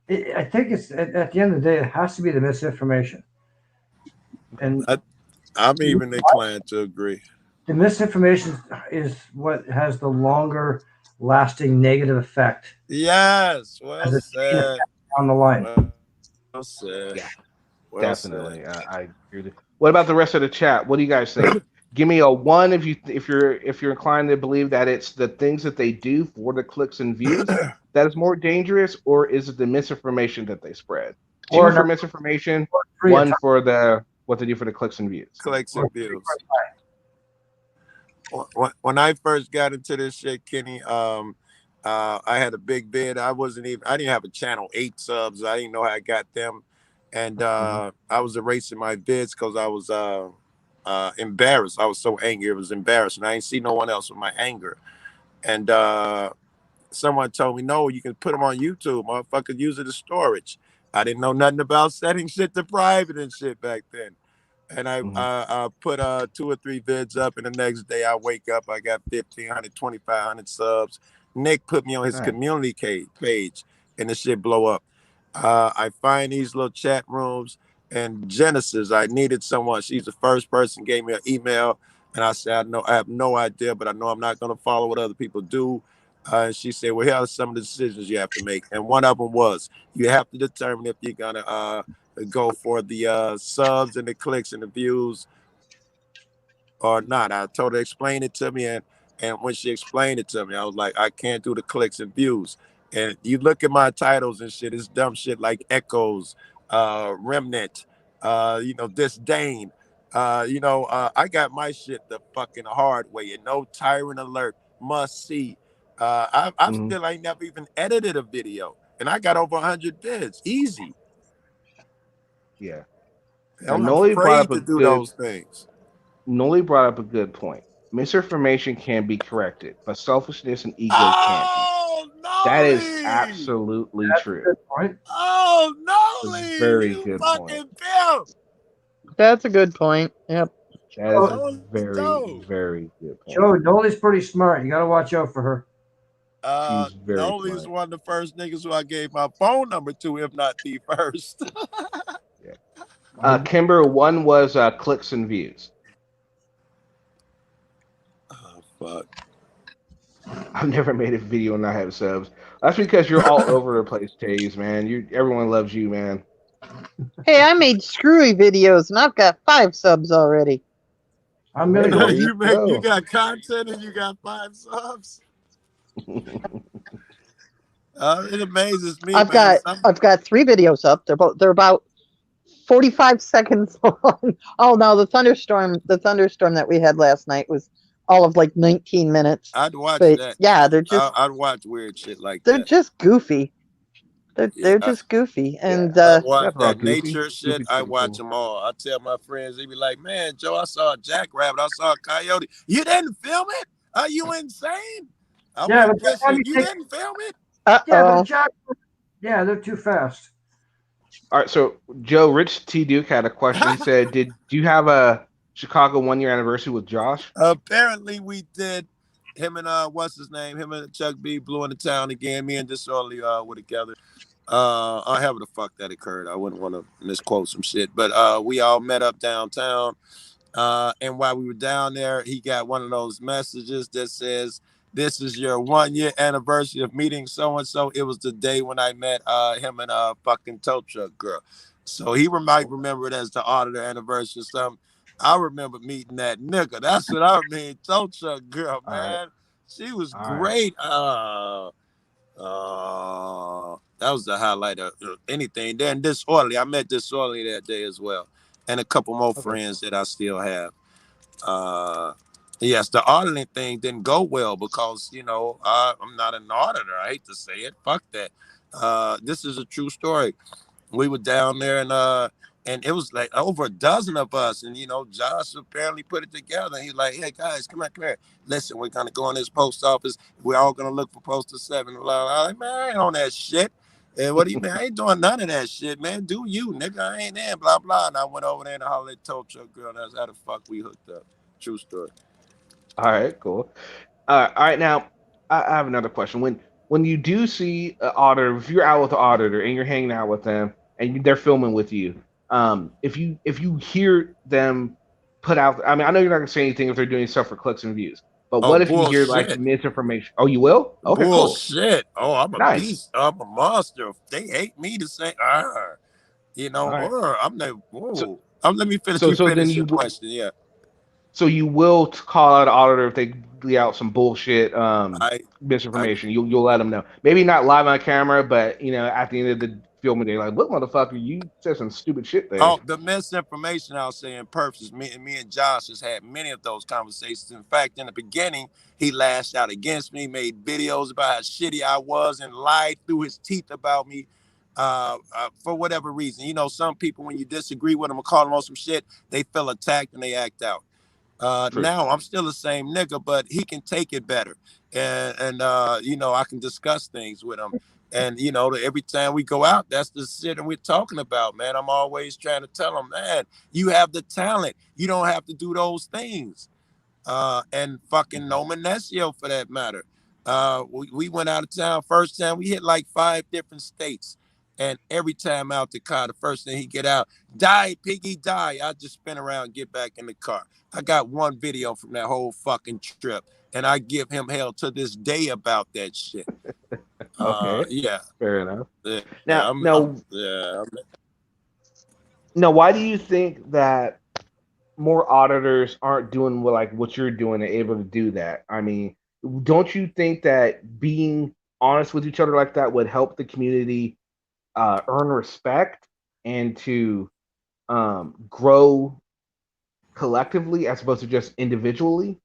I think it's at the end of the day, it has to be the misinformation. And I'm even inclined to agree. The misinformation is what has the longer lasting negative effect. Yes, well said. On the line. Well said. Yeah, well definitely. Said. I agree with it. What about the rest of the chat? What do you guys think? Give me a 1 if you're inclined to believe that it's the things that they do for the clicks and views that is more dangerous, or is it the misinformation that they spread? 2 for misinformation, 1 for the what they do for the clicks and views. Clicks and views. When I first got into this shit, Kenny, I had a big bid. I didn't have a channel 8 subs. I didn't know how I got them, and I was erasing my bids because I was embarrassed. I was so angry. It was embarrassing. I didn't see no one else with my anger, and someone told me, no, you can put them on YouTube. Motherfucker, use it as storage. I didn't know nothing about setting shit to private and shit back then. And I put 2 or 3 vids up, and the next day I wake up, I got 1,500, 2,500 subs. Nick put me on his community page, and the shit blow up. I find these little chat rooms, and Genesis, I needed someone. She's the first person gave me an email, and I said, I have no idea, but I know I'm not going to follow what other people do. And she said, well, here are some of the decisions you have to make. And one of them was, you have to determine if you're going to go for the subs and the clicks and the views or not. I told her to explain it to me, and when she explained it to me, I was like, I can't do the clicks and views. And you look at my titles and shit, it's dumb shit like Echoes, Remnant, Disdain. I got my shit the fucking hard way, and no Tyrant Alert, Must See. I still ain't never even edited a video, and I got over 100 vids, easy. Yeah. I'm afraid to do those things. Noli brought up a good point. Misinformation can be corrected, but selfishness and ego can't be. That is absolutely true. Good point. Oh, Noli! Very good point. That's a good point. Yep. That is a very, very good point. Joe, Noli's pretty smart. You got to watch out for her. Noli is one of the first niggas who I gave my phone number to, if not the first. Kimber, 1 was clicks and views. Oh, fuck. I've never made a video and not have subs. That's because you're all over the place, Taze, man. Everyone loves you, man. Hey, I made screwy videos and I've got 5 subs already. I'm gonna go. You got content and you got 5 subs. It amazes me. I've got 3 videos up. They're about 45 seconds long. Oh no, the thunderstorm that we had last night was all of like 19 minutes. I'd watch that. Yeah, they're just. I'd watch weird shit like that. They're just goofy. They're just goofy, and I watch that goofy. nature shit. I watch them all. I tell my friends, they be like, "Man, Joe, I saw a jackrabbit. I saw a coyote. You didn't film it? Are you insane?" I'm like, you didn't film it? Yeah, but Uh-oh. Jack, yeah, they're too fast. All right, so Joe, Rich T. Duke had a question. He said, "Do you have a Chicago 1 year anniversary with Josh?" Apparently we did. Him and what's his name? Him and Chuck B blew into town again. Me and Disorderly were together. However the fuck that occurred. I wouldn't want to misquote some shit. But we all met up downtown. And while we were down there, he got one of those messages that says, "This is your 1 year anniversary of meeting so and so." It was the day when I met him and fucking tow truck girl. So he might remember it as the auditor anniversary or something. I remember meeting that nigga. That's what I mean. Tow truck girl, All right, man. She was all right, great. That was the highlight of anything. Then Disorderly, I met Disorderly that day as well, and a couple more okay. friends that I still have. Uh, yes, the auditing thing didn't go well because I'm not an auditor. I hate to say it. Fuck that. This is a true story. We were down there and it was like over a dozen of us, and Josh apparently put it together. He's like, "Hey guys, come here. Listen, we're gonna go in this post office. We're all gonna look for Postal 7. Blah, blah. I'm like, "Man, I ain't on that shit." And what do you mean? I ain't doing none of that shit, man. Do you, nigga? I ain't there, blah blah. And I went over there and hollered at tow truck girl. That's how the fuck we hooked up. True story. All right, cool. All right. Now, I have another question. When you do see an auditor, if you're out with the auditor and you're hanging out with them and they're filming with you, if you hear them put out, I mean, I know you're not gonna say anything if they're doing stuff for clicks and views, but Oh what if you hear like bullshit. misinformation? Oh, you will? Okay, cool, Bullshit. Oh, I'm a nice. beast. I'm a monster. They hate me to say, All right. I'm not. So Whoa. Let me finish. so You so then finish you your will. question. Yeah. So you will call out an auditor if they leak out some bullshit I, I, misinformation. You'll let them know. Maybe not live on camera, but at the end of the film, they're like, "What motherfucker? You said some stupid shit there." the misinformation I'll say in purpose. Me and Josh has had many of those conversations. In fact, in the beginning, he lashed out against me, made videos about how shitty I was, and lied through his teeth about me. For whatever reason, some people when you disagree with them or call them on some shit, they feel attacked and they act out. True. Now I'm still the same nigga, but he can take it better, and I can discuss things with him. And every time we go out, that's the shit and we're talking about, man. I'm always trying to tell him, man, you have the talent. You don't have to do those things. And fucking Mhm. No Manesio for that matter. We went out of town. First time we hit like 5 different states. And every time out the car, the first thing he get out, die, piggy, die. I just spin around and get back in the car. I got one video from that whole fucking trip. And I give him hell to this day about that shit. Okay, Yeah. fair enough. Yeah. Now, I'm now, yeah. now, why do you think that more auditors aren't doing what you're doing and able to do that? I mean, don't you think that being honest with each other like that would help the community earn respect and to grow collectively as opposed to just individually?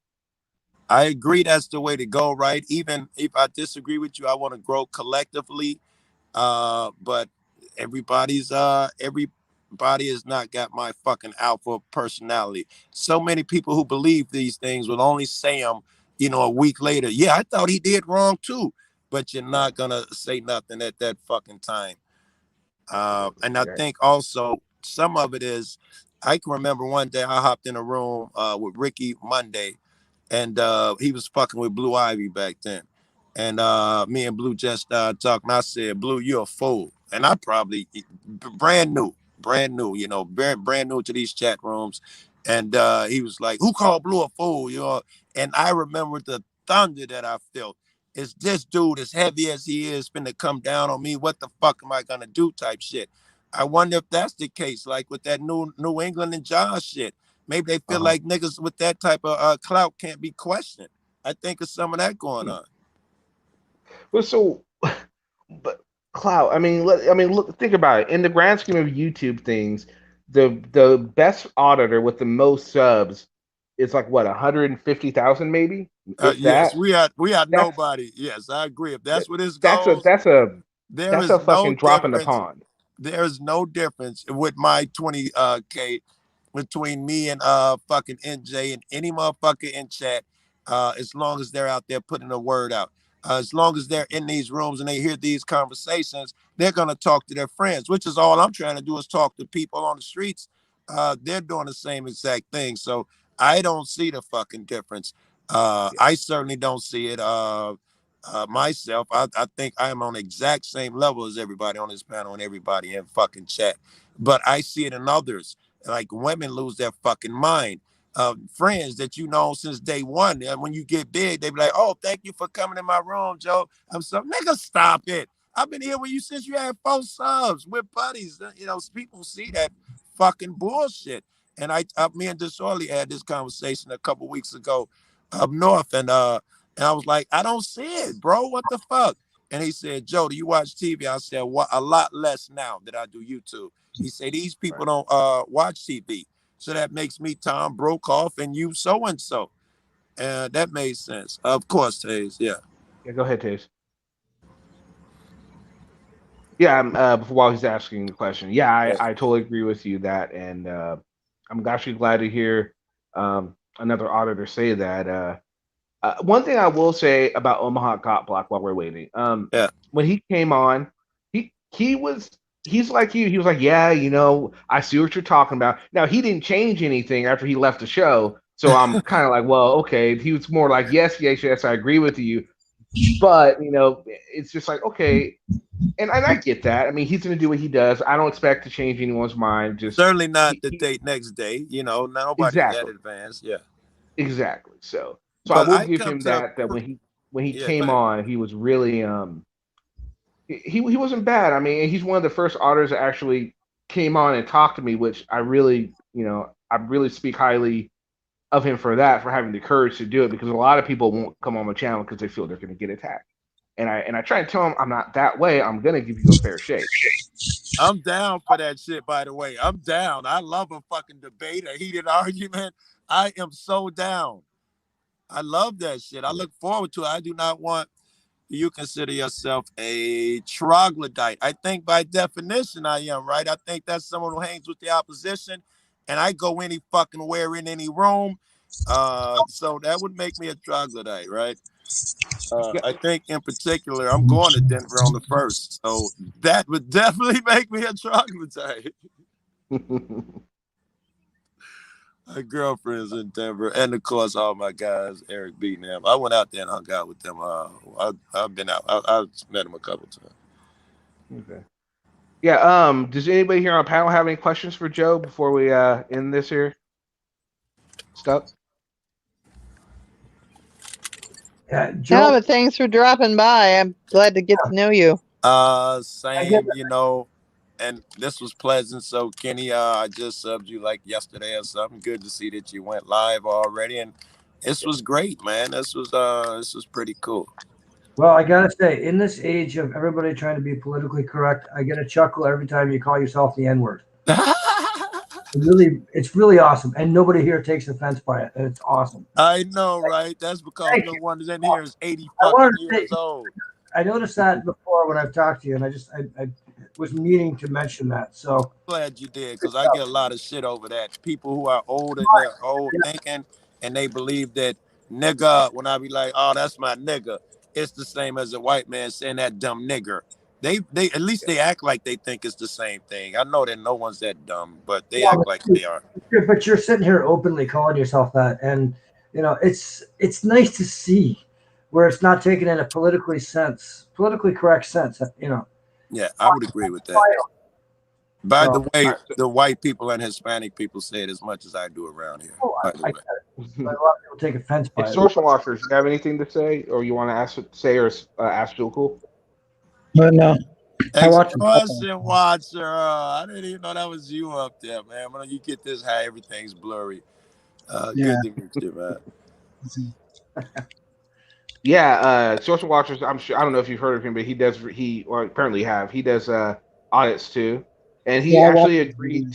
I agree that's the way to go, right? Even if I disagree with you, I want to grow collectively. But everybody has not got my fucking alpha personality. So many people who believe these things will only say them, a week later. Yeah, I thought he did wrong too. But you're Right. not gonna say nothing at that fucking time. And I Right. think also some of it is I can remember one day I hopped in a room with Ricky Monday and he was fucking with Blue Ivy back then. And me and Blue just started talking. I said, "Blue, you're a fool." And I probably brand new, brand new to these chat rooms. And he was like, "Who called Blue a fool?" And I remember the thunder that I felt. Is this dude, as heavy as he is, finna come down on me? What the fuck am I gonna do? Type shit. I wonder if that's the case, like with that New England and Josh shit. Maybe they feel Uh-huh. like niggas with that type of clout can't be questioned. I think there's some of that going Hmm. on. Well, so, but clout. I mean, look. Think about it. In the grand scheme of YouTube things, the best auditor with the most subs is like what 150,000 maybe, if Yes, that. we are That's nobody. Yes, I agree. If that, that's what this that's a goes, that's a there that's is a no fucking drop in the difference. pond. There is no difference with my 20 K between me and fucking NJ and any motherfucker in chat, as long as they're out there putting a word out. As long as they're in these rooms and they hear these conversations, they're going to talk to their friends, which is all I'm trying to do is talk to people on the streets. They're doing the same exact thing. So I don't see the fucking difference. I certainly don't see it myself. I think I am on the exact same level as everybody on this panel and everybody in fucking chat. But I see it in others. Like women lose their fucking mind. Friends that you know since day one. And when you get big, they be like, "Oh, thank you for coming in my room, Joe. I'm so nigga, stop it. I've been here with you since you had 4 subs. We're buddies." You know, people see that fucking bullshit. And me and Disorderly had this conversation a couple weeks ago up north, and I was like, "I don't see it, bro. What the fuck?" And he said, "Joe, do you watch TV?" I said, "What? A lot less now that I do YouTube." He said, "These people don't watch TV." So that makes me Tom Brokaw and you so and so. And that made sense. Of course, Taze. Yeah. Yeah, go ahead, Taze. Yeah, while he's asking the question, yeah, I totally agree with you that, and I'm actually glad to hear another auditor say that. One thing I will say about Omaha Cop Block while we're waiting, when he came on, he's like you. He was like, "Yeah, you know, I see what you're talking about." Now he didn't change anything after he left the show, so I'm kind of like, well, okay. He was more like, "Yes, yes, yes, I agree with you," but you know, it's just like, okay. And I get that. I mean, he's going to do what he does. I don't expect to change anyone's mind. Just certainly not the date next day. You know, nobody's that advanced. Yeah, exactly. So but I will give him that when he came on, he was really he wasn't bad. I mean, he's one of the first auditors that actually came on and talked to me, which I really speak highly of him for that, for having the courage to do it, because a lot of people won't come on my channel because they feel they're going to get attacked. And I try to tell him I'm not that way. I'm gonna give you a fair shake. I'm down for that shit, by the way. I'm down. I love a fucking debate, a heated argument. I am so down. I love that shit. I look forward to it. I do not want you consider yourself a troglodyte. I think by definition I am, right? I think that's someone who hangs with the opposition, and I go any fucking where in any room. So that would make me a troglodyte, right? I think in particular, I'm going to Denver on the 1st. So that would definitely make me a troglodyte. My girlfriend's in Denver. And of course, all my guys, Eric Beaton. I went out there and hung out with them. I've been out. I've met them a couple times. Okay. Yeah. Does anybody here on the panel have any questions for Joe before we end this here? Stuck? Yeah, but thanks for dropping by. I'm glad to get to know you. Same, you know, and this was pleasant. So Kenny, I just subbed you like yesterday or something. Good to see that you went live already, and this was great, man. This was pretty cool. Well, I gotta say, in this age of everybody trying to be politically correct, I get a chuckle every time you call yourself the N-word. It's really awesome, and nobody here takes offense by it, and it's awesome. I know, right? That's because no one is in here is 80 fucking years old. I noticed that before when I've talked to you, and I was meaning to mention that. So glad you did, because I get a lot of shit over that. People who are old and they're old thinking, and they believe that nigga. When I be like, "Oh, that's my nigga," it's the same as a white man saying that dumb nigger. They at least they act like they think it's the same thing. I know that no one's that dumb, but they act like they are. But you're sitting here openly calling yourself that, and you know it's nice to see where it's not taken in a politically correct sense. You know. Yeah, I would agree with that. By the way, the white people and Hispanic people say it as much as I do around here. By the way. A lot of people take offense by it. Social watchers, you have anything to say, or you want to ask Cool? But no. I watch Question watcher. I didn't even know that was you up there, man. When you get this high, everything's blurry. Good to meet you, man. Yeah, social watchers. I'm sure. I don't know if you've heard of him, but he does audits too, and he actually agreed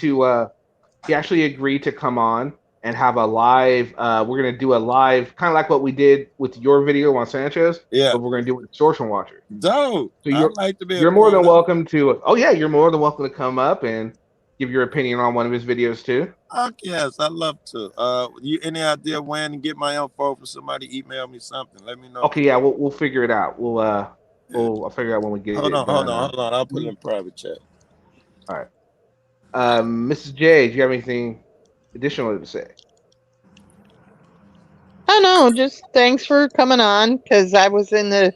to come on and have a live. We're gonna do a live, kind of like what we did with your video on Sanchez. Yeah, but we're gonna do it with Social Watcher. Dope. So you're more than welcome to. Oh yeah, you're more than welcome to come up and give your opinion on one of his videos too? Yes, I'd love to. You any idea when to get my info for somebody email me something? Let me know. Okay, yeah, we'll figure it out. Yeah. I'll figure it out when we get Hold it on, done. I'll put it in private chat. All right. Mrs. J, do you have anything additional to say? Oh no, just thanks for coming on because I was in the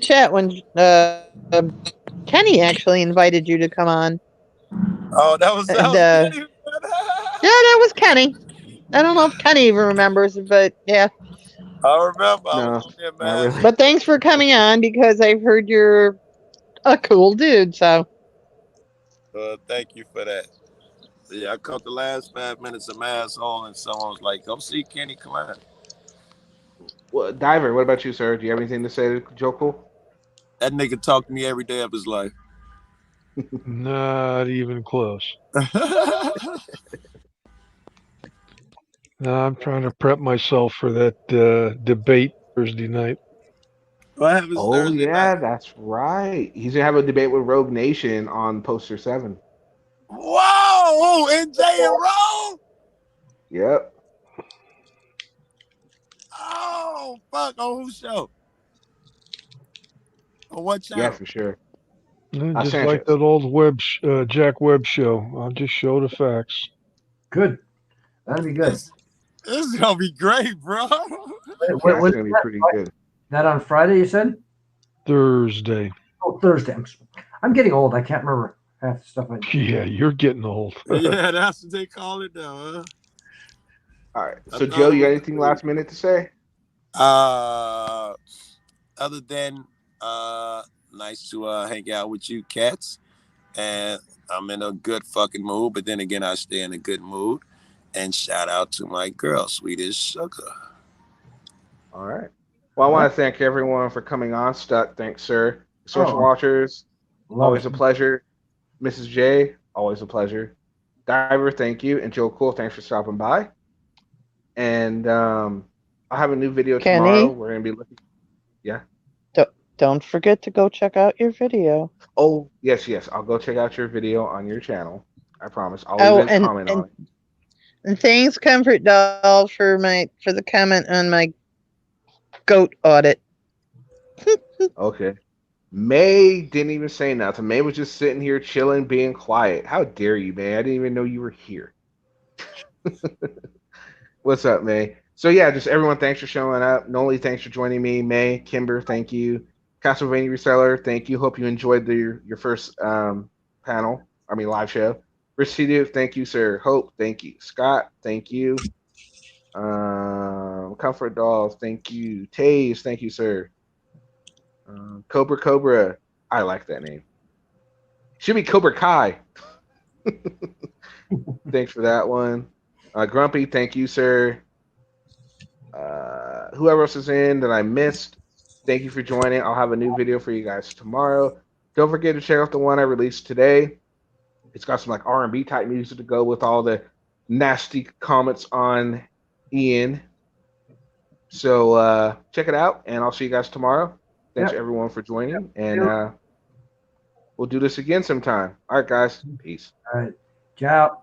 chat when Kenny actually invited you to come on. Oh, that was And Kenny. yeah, that was Kenny. I don't know if Kenny even remembers, but yeah. I remember I was No, on there, not man. really. But thanks for coming on because I've heard you're a cool dude. So Thank you for that. Yeah, I caught the last 5 minutes of my asshole, and someone was like, "Go see Kenny Klein." Well, Diver, what about you, sir? Do you have anything to say to Joe Cool? That nigga talked to me every day of his life. Not even close. I'm trying to prep myself for that debate Thursday night. What happens Oh Thursday yeah, night? that's right. He's gonna have a debate with Rogue Nation on Poster 7. Whoa! NJ and Roll? Yep. Oh, fuck. On whose show? On what Yeah, channel? for sure. Just like Sanchez. that old Jack Webb show. I'll just show the facts. Good. That'd be good. This is going to be great, bro. Yeah, it's gonna be pretty good. That on Friday, you said? Thursday. Oh, Thursday. I'm getting old. I can't remember half the stuff I do. Yeah, you're getting old. Yeah, that's what they call it now, huh? All right. I So thought Joe, it you got was anything last minute to say? other than nice to hang out with you cats, and I'm in a good fucking mood, but then again I stay in a good mood, and shout out to my girl, Swedish Sugar. All right. Well, I want to thank everyone for coming on. Stuck, thanks, sir. Social Oh, Watchers, love always it. a pleasure. Mrs. J, always a pleasure. Diver, thank you. And Joe Cool, thanks for stopping by. And I'll have a new video tomorrow. Kenny, We're gonna be looking. Yeah. don't forget to go check out your video. Oh, yes, yes. I'll go check out your video on your channel. I promise. I'll Oh, even comment on it. and thanks, Comfort Doll, for the comment on my goat audit. Okay. May didn't even say nothing. May was just sitting here chilling, being quiet. How dare you, May? I didn't even know you were here. What's up, May? So yeah, just everyone, thanks for showing up. Noli, thanks for joining me. May, Kimber, thank you. Castlevania Reseller, thank you. Hope you enjoyed your first live show. Recidive, thank you, sir. Hope, thank you. Scott, thank you. Comfort Doll, thank you. Taze, thank you, sir. Cobra, I like that name. Should be Cobra Kai. Thanks for that one. Grumpy, thank you, sir. Whoever else is in that I missed, thank you for joining. I'll have a new video for you guys tomorrow. Don't forget to check out the one I released today. It's got some like R&B type music to go with all the nasty comments on Ian. So check it out, and I'll see you guys tomorrow. Thanks everyone for joining, and we'll do this again sometime. All right, guys. Peace. All right. Ciao.